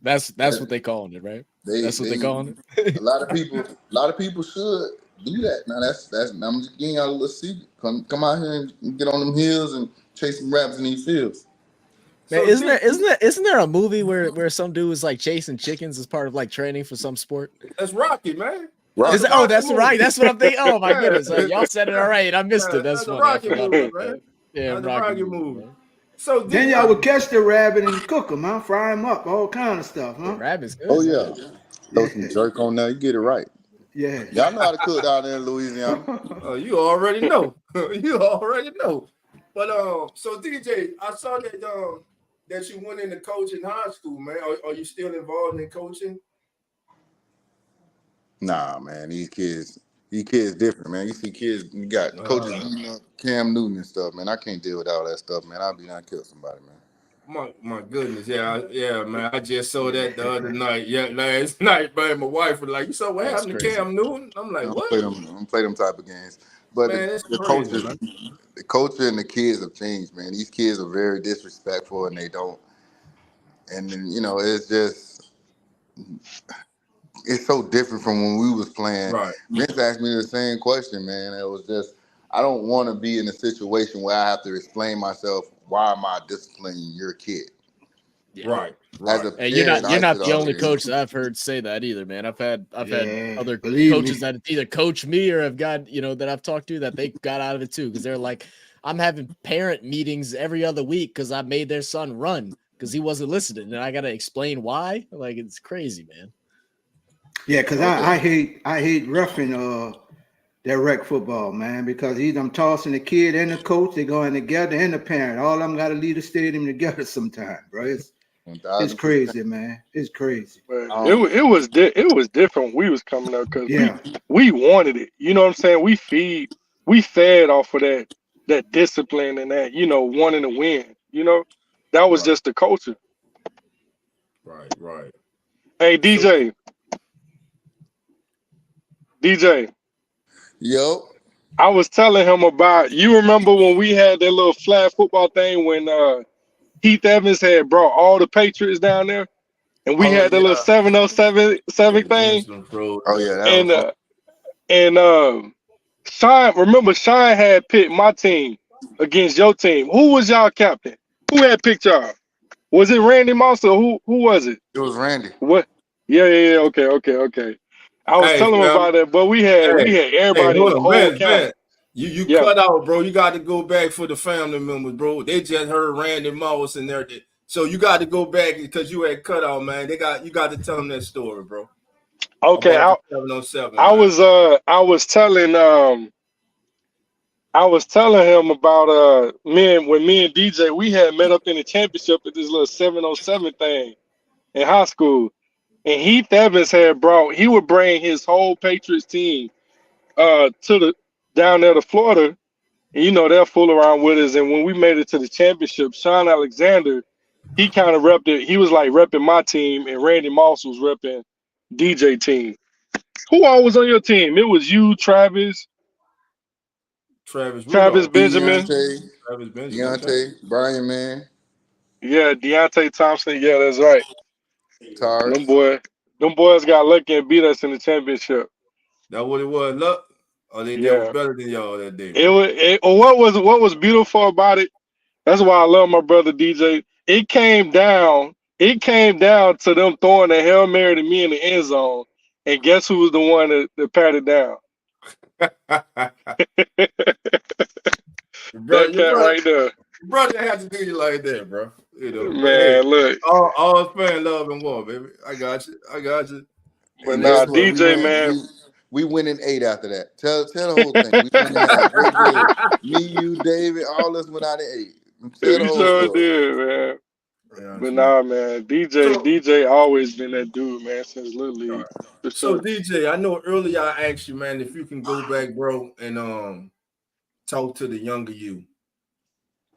that's what they calling it, right? That's what they calling it. A lot of people should do that. Now that's I'm just giving y'all a little secret. Come out here and get on them hills and chase some rabbits in these fields. Man, isn't there a movie where some dude was like chasing chickens as part of like training for some sport? That's Rocky, man. That's right. That's what I'm thinking. Oh my goodness, y'all said it all right. I missed it. That's funny. Rocky movie, man. Yeah, the Rocky movie. So then y'all would catch the rabbit and cook them, huh? Fry them up, all kind of stuff, huh? Rabbit's good. Oh yeah, throw some jerk on there. You get it right. Yeah, y'all know how to cook down there in Louisiana. You already know. You already know. But so DJ, I saw that you went into coaching high school, man. Are you still involved in coaching? Nah, man. These kids different, man. You see kids, you got coaches, Cam Newton and stuff, man. I can't deal with all that stuff, man. I'll be down to kill somebody, man. My goodness, yeah, man. I just saw that the other night. Yeah, last night, man. My wife was like, "You saw what happened to Cam Newton?" I'm like, "What?" I don't play them type of games. But man, the culture and the kids have changed, man. These kids are very disrespectful, and they don't. And then, it's just, it's so different from when we was playing. Right. Vince asked me the same question, man. It was just, I don't want to be in a situation where I have to explain myself. Why am I disciplining your kid? Yeah. Right. And you're not the only coach that I've heard say that either, man. I've had other coaches that either coach me or have got, that I've talked to that they got out of it too, because they're like, I'm having parent meetings every other week because I made their son run because he wasn't listening, and I got to explain why. Like, it's crazy, man. Yeah, because I hate roughing that rec football, man, because I'm tossing the kid and the coach, they're going together, and the parent. All of them got to leave the stadium together sometime, bro. It's crazy, man. It's crazy. It was different when we was coming up because we wanted it. You know what I'm saying? We fed off of that discipline and that, wanting to win. That was just the culture. Right. Hey, DJ. Yo. I was telling him about, you remember when we had that little flag football thing when Heath Evans had brought all the Patriots down there, and we had the little 707 thing. Oh yeah, and Sean had picked my team against your team. Who was y'all captain? Who had picked y'all? Was it Randy Moss or who was it? It was Randy. What? Yeah. Okay. I was telling him about that, but we had everybody in the whole camp. You cut out, bro. You got to go back for the family members, bro. They just heard Randy Moss and everything. So you got to go back because you had cut out, man. You got to tell them that story, bro. Okay, I was telling him about when me and DJ, we had met up in the championship at this little 707 thing in high school. And Heath Evans he would bring his whole Patriots team down there to Florida. And they'll fool around with us. And when we made it to the championship, Sean Alexander, he kind of repped it. He was like repping my team, and Randy Moss was repping DJ team. Who all was on your team? It was you, Travis Benjamin, Deontay, Brian, man. Yeah, Deontay Thompson. Yeah, that's right. Them boys got lucky and beat us in the championship. That what it was, luck? Or they were better than y'all that day? What was beautiful about it? That's why I love my brother DJ. It came down to them throwing a Hail Mary to me in the end zone. And guess who was the one that patted down? Right there. Brother had to do you like that, bro. Man, look. All fan, love, and war, baby. I got you. But nah, DJ, man. We went in 8 after that. Tell the whole thing. Me, you, David, all us went out in 8. We sure did, man. Yeah, but nah, man. DJ always been that dude, man, since Little League. Right. So DJ, I know earlier I asked you, man, if you can go back, bro, and talk to the younger you.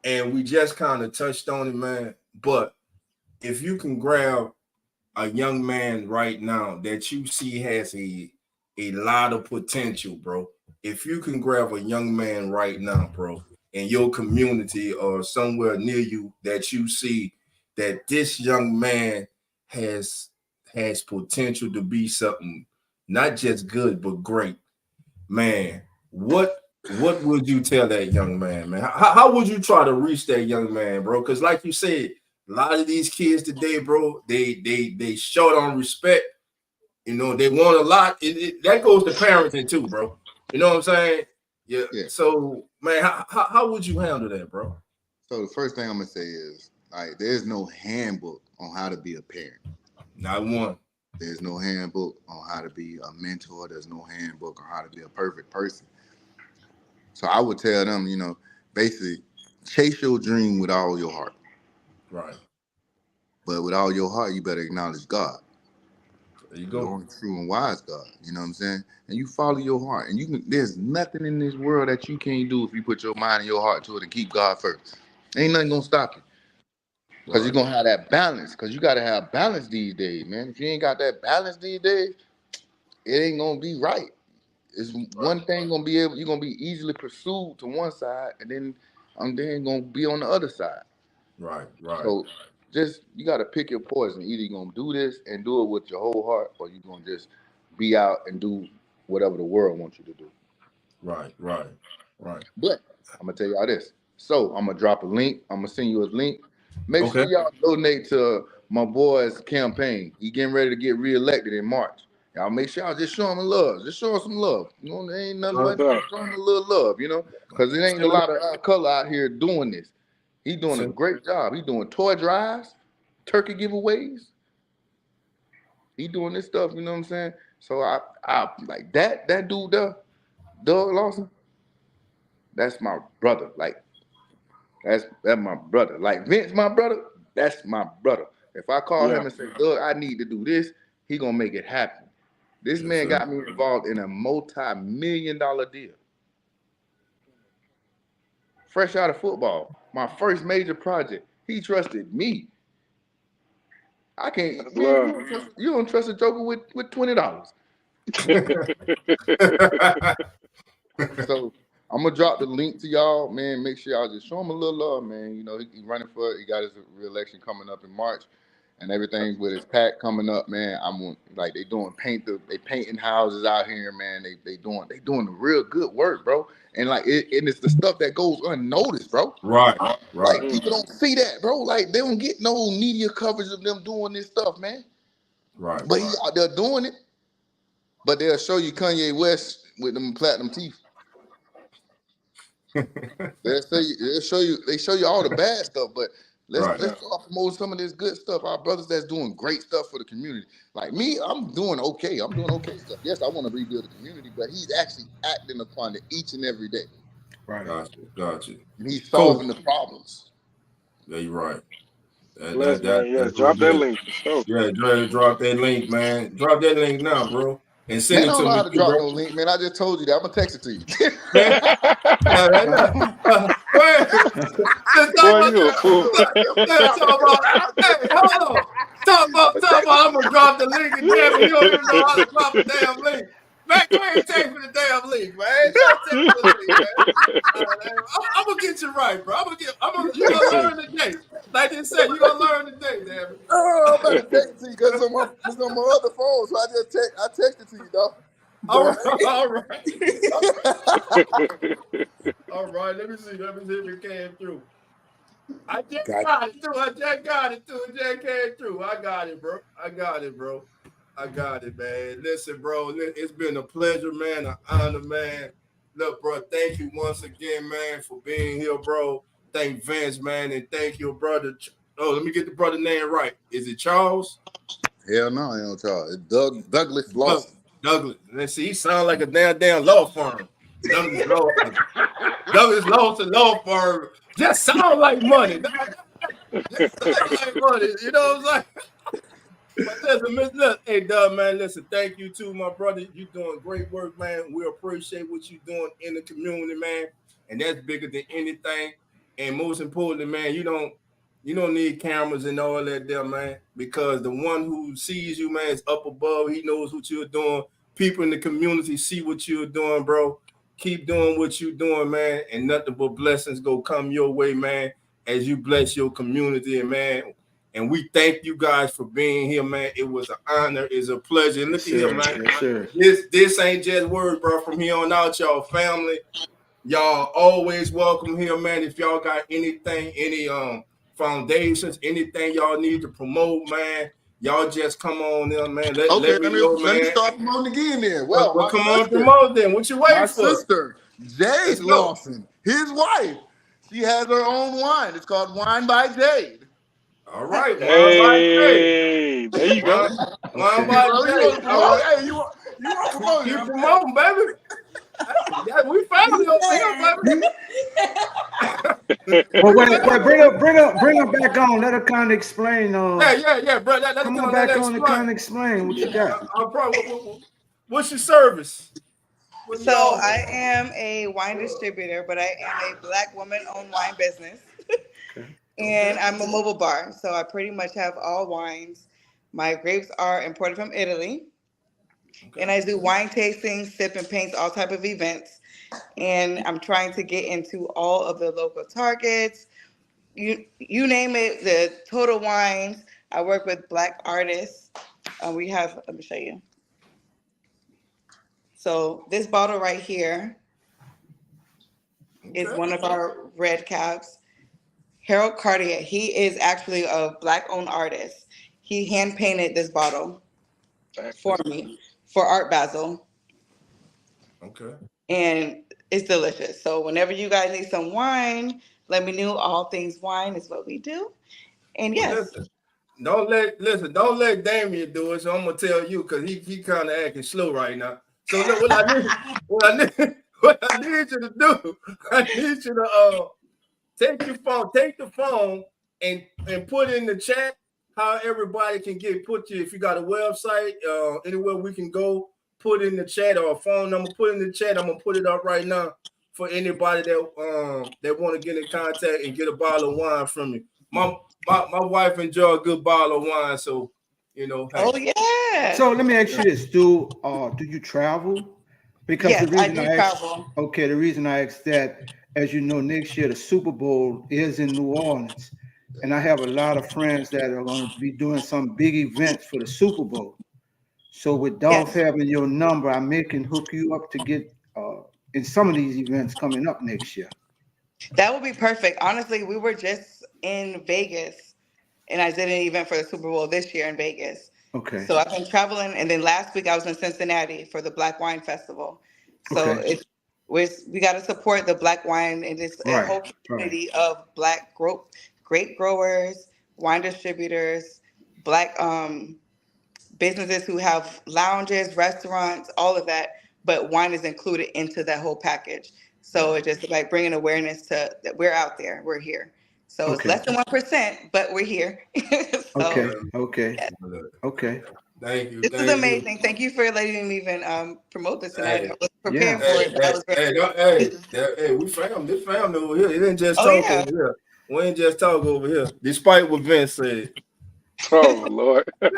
And we just kind of touched on it, man. But if you can grab a young man right now that you see has a lot of potential, bro. If you can grab a young man right now, bro, in your community or somewhere near you that you see that this young man has has potential to be something not just good but great, man, what would you tell that young man, man? How would you try to reach that young man, bro? Because like you said, a lot of these kids today, bro, they short on respect. You know, they want a lot. That goes to parenting too, bro. You know what I'm saying? Yeah. So, man, how would you handle that, bro? So the first thing I'm gonna say is, like, there's no handbook on how to be a parent. Not one. There's no handbook on how to be a mentor. There's no handbook on how to be a perfect person. So I would tell them, you know, basically, chase your dream with all your heart. Right. But with all your heart, you better acknowledge God. There you go. The only true and wise God. You know what I'm saying? And you follow your heart. And there's nothing in this world that you can't do if you put your mind and your heart to it and keep God first. Ain't nothing gonna stop you. Because you're gonna have that balance. Because you gotta have balance these days, man. If you ain't got that balance these days, it ain't gonna be right. It's one thing you're gonna be easily pursued to one side, and then gonna be on the other side. Right. So just you gotta pick your poison. Either you're gonna do this and do it with your whole heart, or you're gonna just be out and do whatever the world wants you to do. Right. But I'm gonna tell y'all this. So I'm gonna drop a link. I'm gonna send you a link. Make sure y'all donate to my boy's campaign. He getting ready to get reelected in March. Y'all make sure y'all just show him love. Just show him some love. You know, there ain't nothing but show him a little love, you know, because there ain't a lot of color out here doing this. He's doing a great job. He's doing toy drives, turkey giveaways. He doing this stuff, you know what I'm saying? So I like that dude there, Doug Lawson, that's my brother. Like, that's my brother. Like Vince, my brother, that's my brother. If I call him and say, Doug, I need to do this, he gonna make it happen. This man got me involved in a multi-million-dollar deal. Fresh out of football, my first major project. He trusted me. I can't. Man, you don't trust a joker with $20. So I'm gonna drop the link to y'all, man. Make sure y'all just show him a little love, man. You know, he running for it. He got his re-election coming up in March, and everything with his pack coming up, man. Like they painting houses out here, man. They doing the real good work, bro. And like and it's the stuff that goes unnoticed, bro. Right. Like people don't see that, bro. Like they don't get no media coverage of them doing this stuff, man. Right. But he's out there doing it. But they'll show you Kanye West with them platinum teeth. They show you all the bad stuff, but let's start promoting some of this good stuff. Our brothers that's doing great stuff for the community. Like me, I'm doing okay. I'm doing okay stuff. Yes, I want to rebuild the community, but he's actually acting upon it each and every day. Right. Gotcha. And he's solving the problems. Yeah, you're right. Drop that link. Yeah, drop that link, man. Drop that link now, bro. And send it to me. I don't know how to drop no link, man. I just told you that. I'm gonna text it to you. Boy, you a fool. Talk about. I'm gonna drop the link and damn, you don't even know how to drop the damn link. Man, go ahead and take me the damn link, man. I'm gonna get you right, bro. You gonna learn today. Like they said, you gonna learn today, damn it. Oh, I'm about to text it to you because it's on my other phone, so I texted to you, dog. All right. All right. Let me see if it came through. I just got it through. I got it, man. Listen, bro, it's been a pleasure, man, an honor, man. Look, bro, thank you once again, man, for being here, bro. Thank Vince, man, and thank your brother. Oh, let me get the brother name right. Is it Charles? Hell no, ain't no Charles. It's Douglas Lawson. Douglas. Let's see, he sounds like a damn law firm. Douglas Lawson law firm. Just sound like money. Just sound like money. You know what I'm saying? But listen, hey, Doug, man, listen, thank you too, my brother. You're doing great work, man. We appreciate what you're doing in the community, man. And that's bigger than anything. And most importantly, man, you don't need cameras and all that there, man, because the one who sees you, man, is up above. He knows what you're doing. People in the community see what you're doing, bro. Keep doing what you're doing, man, and nothing but blessings go come your way, man, as you bless your community, and man. And we thank you guys for being here, man. It was an honor. It's a pleasure. And look at here, man. Yes, sir. This ain't just words, bro. From here on out, y'all family. Y'all always welcome here, man. If y'all got anything, any foundations, anything y'all need to promote, man, y'all just come on in, man. Let me start promoting again then. Well, come on, promote then. What you waiting for? My sister, Jade Lawson, his wife, she has her own wine. It's called Wine by Jade. All right, hey, there you go. Wine by Jade. Hey, you want to promote? Keep promoting, baby. Yeah, we family over here, baby. Well, wait, bring her back on. Let her kind of explain. Yeah, bro. Come on back on and kind of explain what you got. What's your service? So I am a wine distributor, but I am a Black woman-owned wine business. And I'm a mobile bar, so I pretty much have all wines. My grapes are imported from Italy. Okay. And I do wine tastings, sip and paints, all type of events. And I'm trying to get into all of the local Targets. You name it, the Total Wines. I work with Black artists. Let me show you. So this bottle right here is one of our red caps. Harold Cartier, he is actually a Black-owned artist. He hand-painted this bottle for me for Art Basel. Okay. And it's delicious. So whenever you guys need some wine, let me know. All things wine is what we do. And yes. Don't let Damien do it. So I'm gonna tell you because he kind of acting slow right now. So look, what I need you to do, I need you to take the phone and put in the chat how everybody can if you got a website, anywhere we can go, put in the chat or a phone number, put in the chat. I'm gonna put it up right now for anybody that want to get in contact and get a bottle of wine from me. My wife enjoy a good bottle of wine, so you know. Hey. Oh yeah. So let me ask you this: Do you travel? Because yes, the reason I do travel. Okay, the reason I asked that, as you know, next year the Super Bowl is in New Orleans, and I have a lot of friends that are going to be doing some big events for the Super Bowl. So with Dolph having your number, I can hook you up to get in some of these events coming up next year. That would be perfect. Honestly, we were just in Vegas, and I did an event for the Super Bowl this year in Vegas. Okay. So I've been traveling, and then last week I was in Cincinnati for the Black Wine Festival. So we got to support the Black wine and this whole community of Black grape growers, wine distributors, Black businesses who have lounges, restaurants, all of that. But wine is included into that whole package. So it's just like bringing awareness to that we're out there, we're here. So it's less than 1%, but we're here. Okay. Thank you. This is amazing. Thank you for letting me even promote this tonight. I was preparing for it. But I was hey, we found this family over here. It didn't just talk over here. We ain't just talk over here, despite what Vince said. Oh Lord. Well,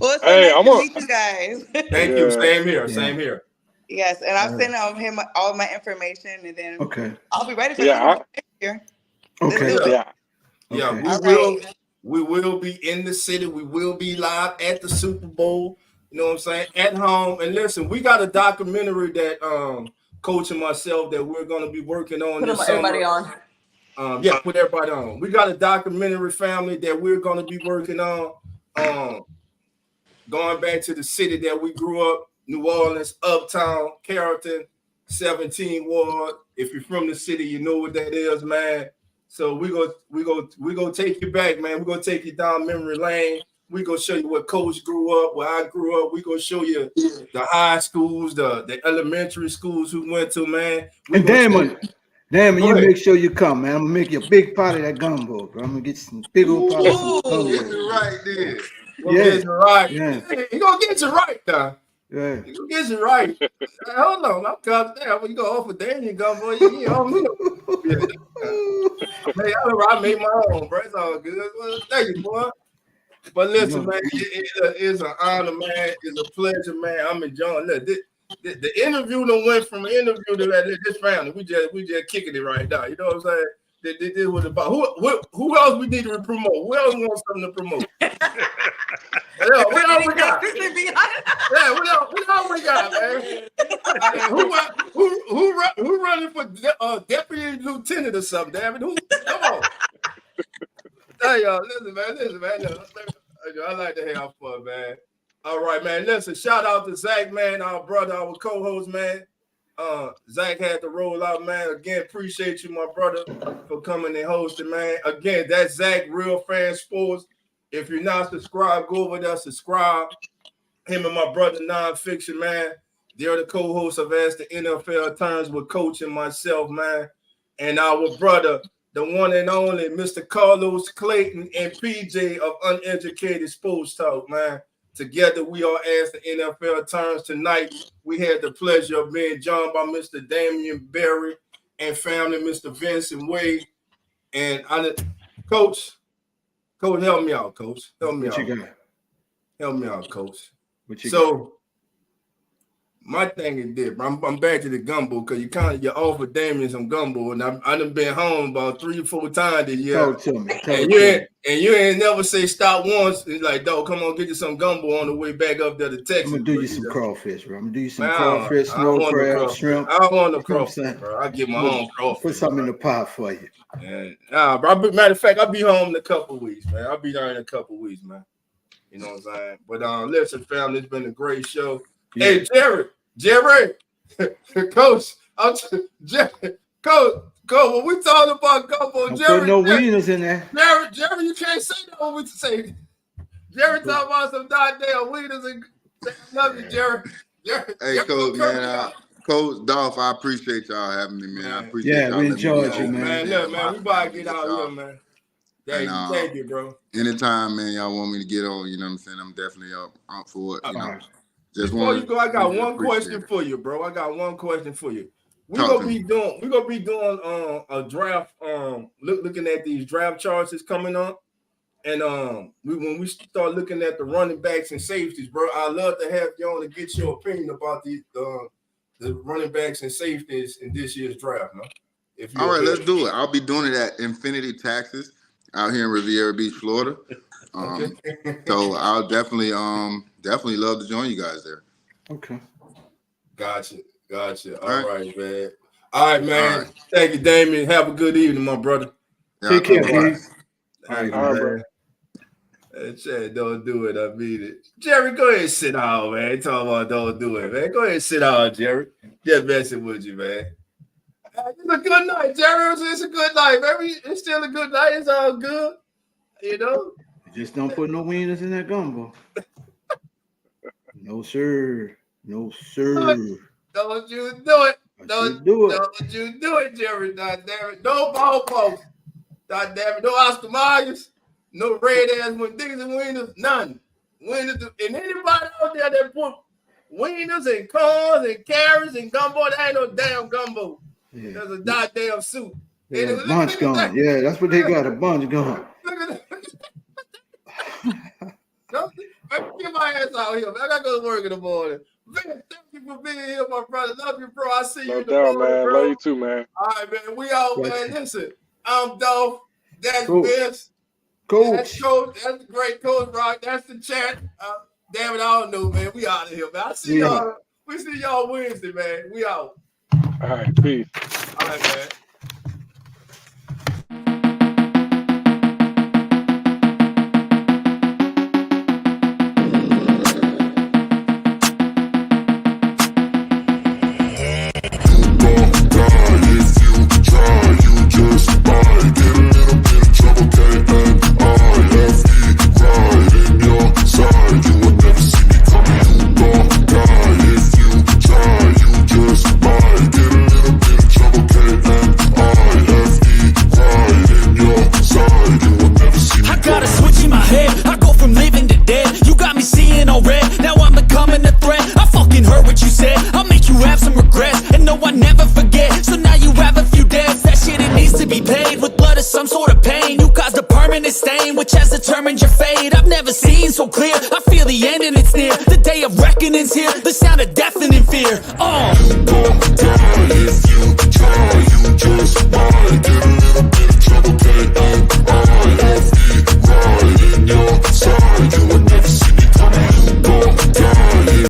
it's so nice to meet you guys. Thank you. Same here. Yes, and I'll send him all my information, and then I'll be ready for next year. Okay. We will be in the city. We will be live at the Super Bowl. You know what I'm saying? At home. And listen, we got a documentary that Coach and myself that we're going to be working on this summer. Everybody on. Put everybody on. We got a documentary, family, that we're going to be working on. Going back to the city that we grew up, New Orleans, Uptown, Carrollton, 17 Ward. If you're from the city, you know what that is, man. So we go take you back, man. We're gonna take you down memory lane. We're gonna show you where Coach grew up, where I grew up. We're gonna show you the high schools, the elementary schools we went to, man. And Damien, you make sure you come, man. I'm gonna make you a big pot of that gumbo, bro. I'm gonna get some big old pot of some gumbo. Get it right there. Get you right. Yeah. He gonna get you right, though. Yeah. He gonna get you right. Hold on, I'm coming down. When you go offer Damien gumbo, you on me. Hey, I made my own, bro. It's all good. Well, thank you, boy. But listen, man, it's an honor, man. It's a pleasure, man. I'm enjoying. Look, the interview done went from an interview to this family. We just kicking it right now. You know what I'm saying? This was about who else we need to promote? Who else wants something to promote? What else we got? Yeah, what else we got, man? Who running for deputy lieutenant or something? Damn it, come on. Hey, y'all, listen, man. I like to have fun, man. All right, man. Listen, shout out to Zach, man, our brother, our co-host, man. Zach had to roll out, man. Again, appreciate you, my brother, for coming and hosting, man. Again, that's Zach, Real Fan Sports. If you're not subscribed, go over there, subscribe. Him and my brother, Nonfiction, man. They're the co-hosts of Ask the NFL Terms with Coach and myself, man. And our brother, the one and only Mr. Carlos Clayton and PJ of Uneducated Sports Talk, man. Together, we are Ask the NFL Terms. Tonight, we had the pleasure of being joined by Mr. Damien Berry and family, Mr. Vincent Wade. And Coach, help me out, Coach. Help me out, Coach. So, my thing is this, I'm back to the gumbo because you offered Damien some gumbo, and I done been home about 3 or 4 times this year. Talk to me. And you ain't never say stop once. It's like, dog, come on, get you some gumbo on the way back up there to Texas. I'm gonna do you some crawfish, bro. I'm gonna do you some crawfish, snow crab, shrimp. I don't want no crawfish, bro. I get my own crawfish. Put something in the pot for you. Bro. Matter of fact, I'll be home in a couple of weeks, man. I'll be there in a couple of weeks, man. You know what I'm saying? But listen, family, it's been a great show. Yeah. Hey, Jerry, Coach, Coach, when we talking about gumbo, Jerry, no wieners in there. Jerry, you can't say that when we say. Jerry talking about some goddamn wieners and I love you, Jerry. Hey, Coach, man. Coach Dolph, I appreciate y'all having me, man. I appreciate y'all. We enjoyed you, man. Look, man, we about to get out here, man. Thank you, bro. Anytime, man, y'all want me to get on, you know what I'm saying? I'm definitely up for it, you know. Before you go, I got one question for you, bro. We're gonna be doing a draft, looking at these draft charts that's coming up. And when we start looking at the running backs and safeties, bro, I'd love to have you on to get your opinion about the running backs and safeties in this year's draft, man. All right, let's do it. I'll be doing it at Infinity Taxes out here in Riviera Beach, Florida. So I'll definitely love to join you guys there. Okay. Gotcha. All right, man. All right, man. All right. Thank you, Damien. Have a good evening, my brother. Take care, please. All right, man. Chad, don't do it. I mean it. Jerry, go ahead and sit down, man. Talking about don't do it, man. Go ahead and sit down, Jerry. Just messing with you, man. It's a good night, Jerry. It's a good night, baby. It's still a good night. It's all good. You know? Just don't put no wieners in that gumbo. No, sir. Don't you do it. Don't you do it, Jerry. God damn it. No ball post. God damn it. No Oscar Myers. No red ass Diggins and wieners. None. Wieners. And anybody out there that put wieners and corns and carrots and gumbo, that ain't no damn gumbo. Yeah. There's a goddamn soup. Yeah, a bunch going. Yeah, that's what they got. A bunch going. Look at that. Get my ass out here, man. I gotta go to work in the morning. Man, thank you for being here, my brother. Love you, bro. I see you in the morning, man. bro. Love you too, man. All right, man. We out, man. Listen, I'm Dolph. That's Vince. Coach. That's Coach. That's the great Coach Rock. That's the chat. Damn it, I don't know, man. We out of here, man. I see y'all. We see y'all Wednesday, man. We out. All right, peace. All right, man. So clear, I feel the end and it's near. The day of reckoning's here, the sound of deafening fear.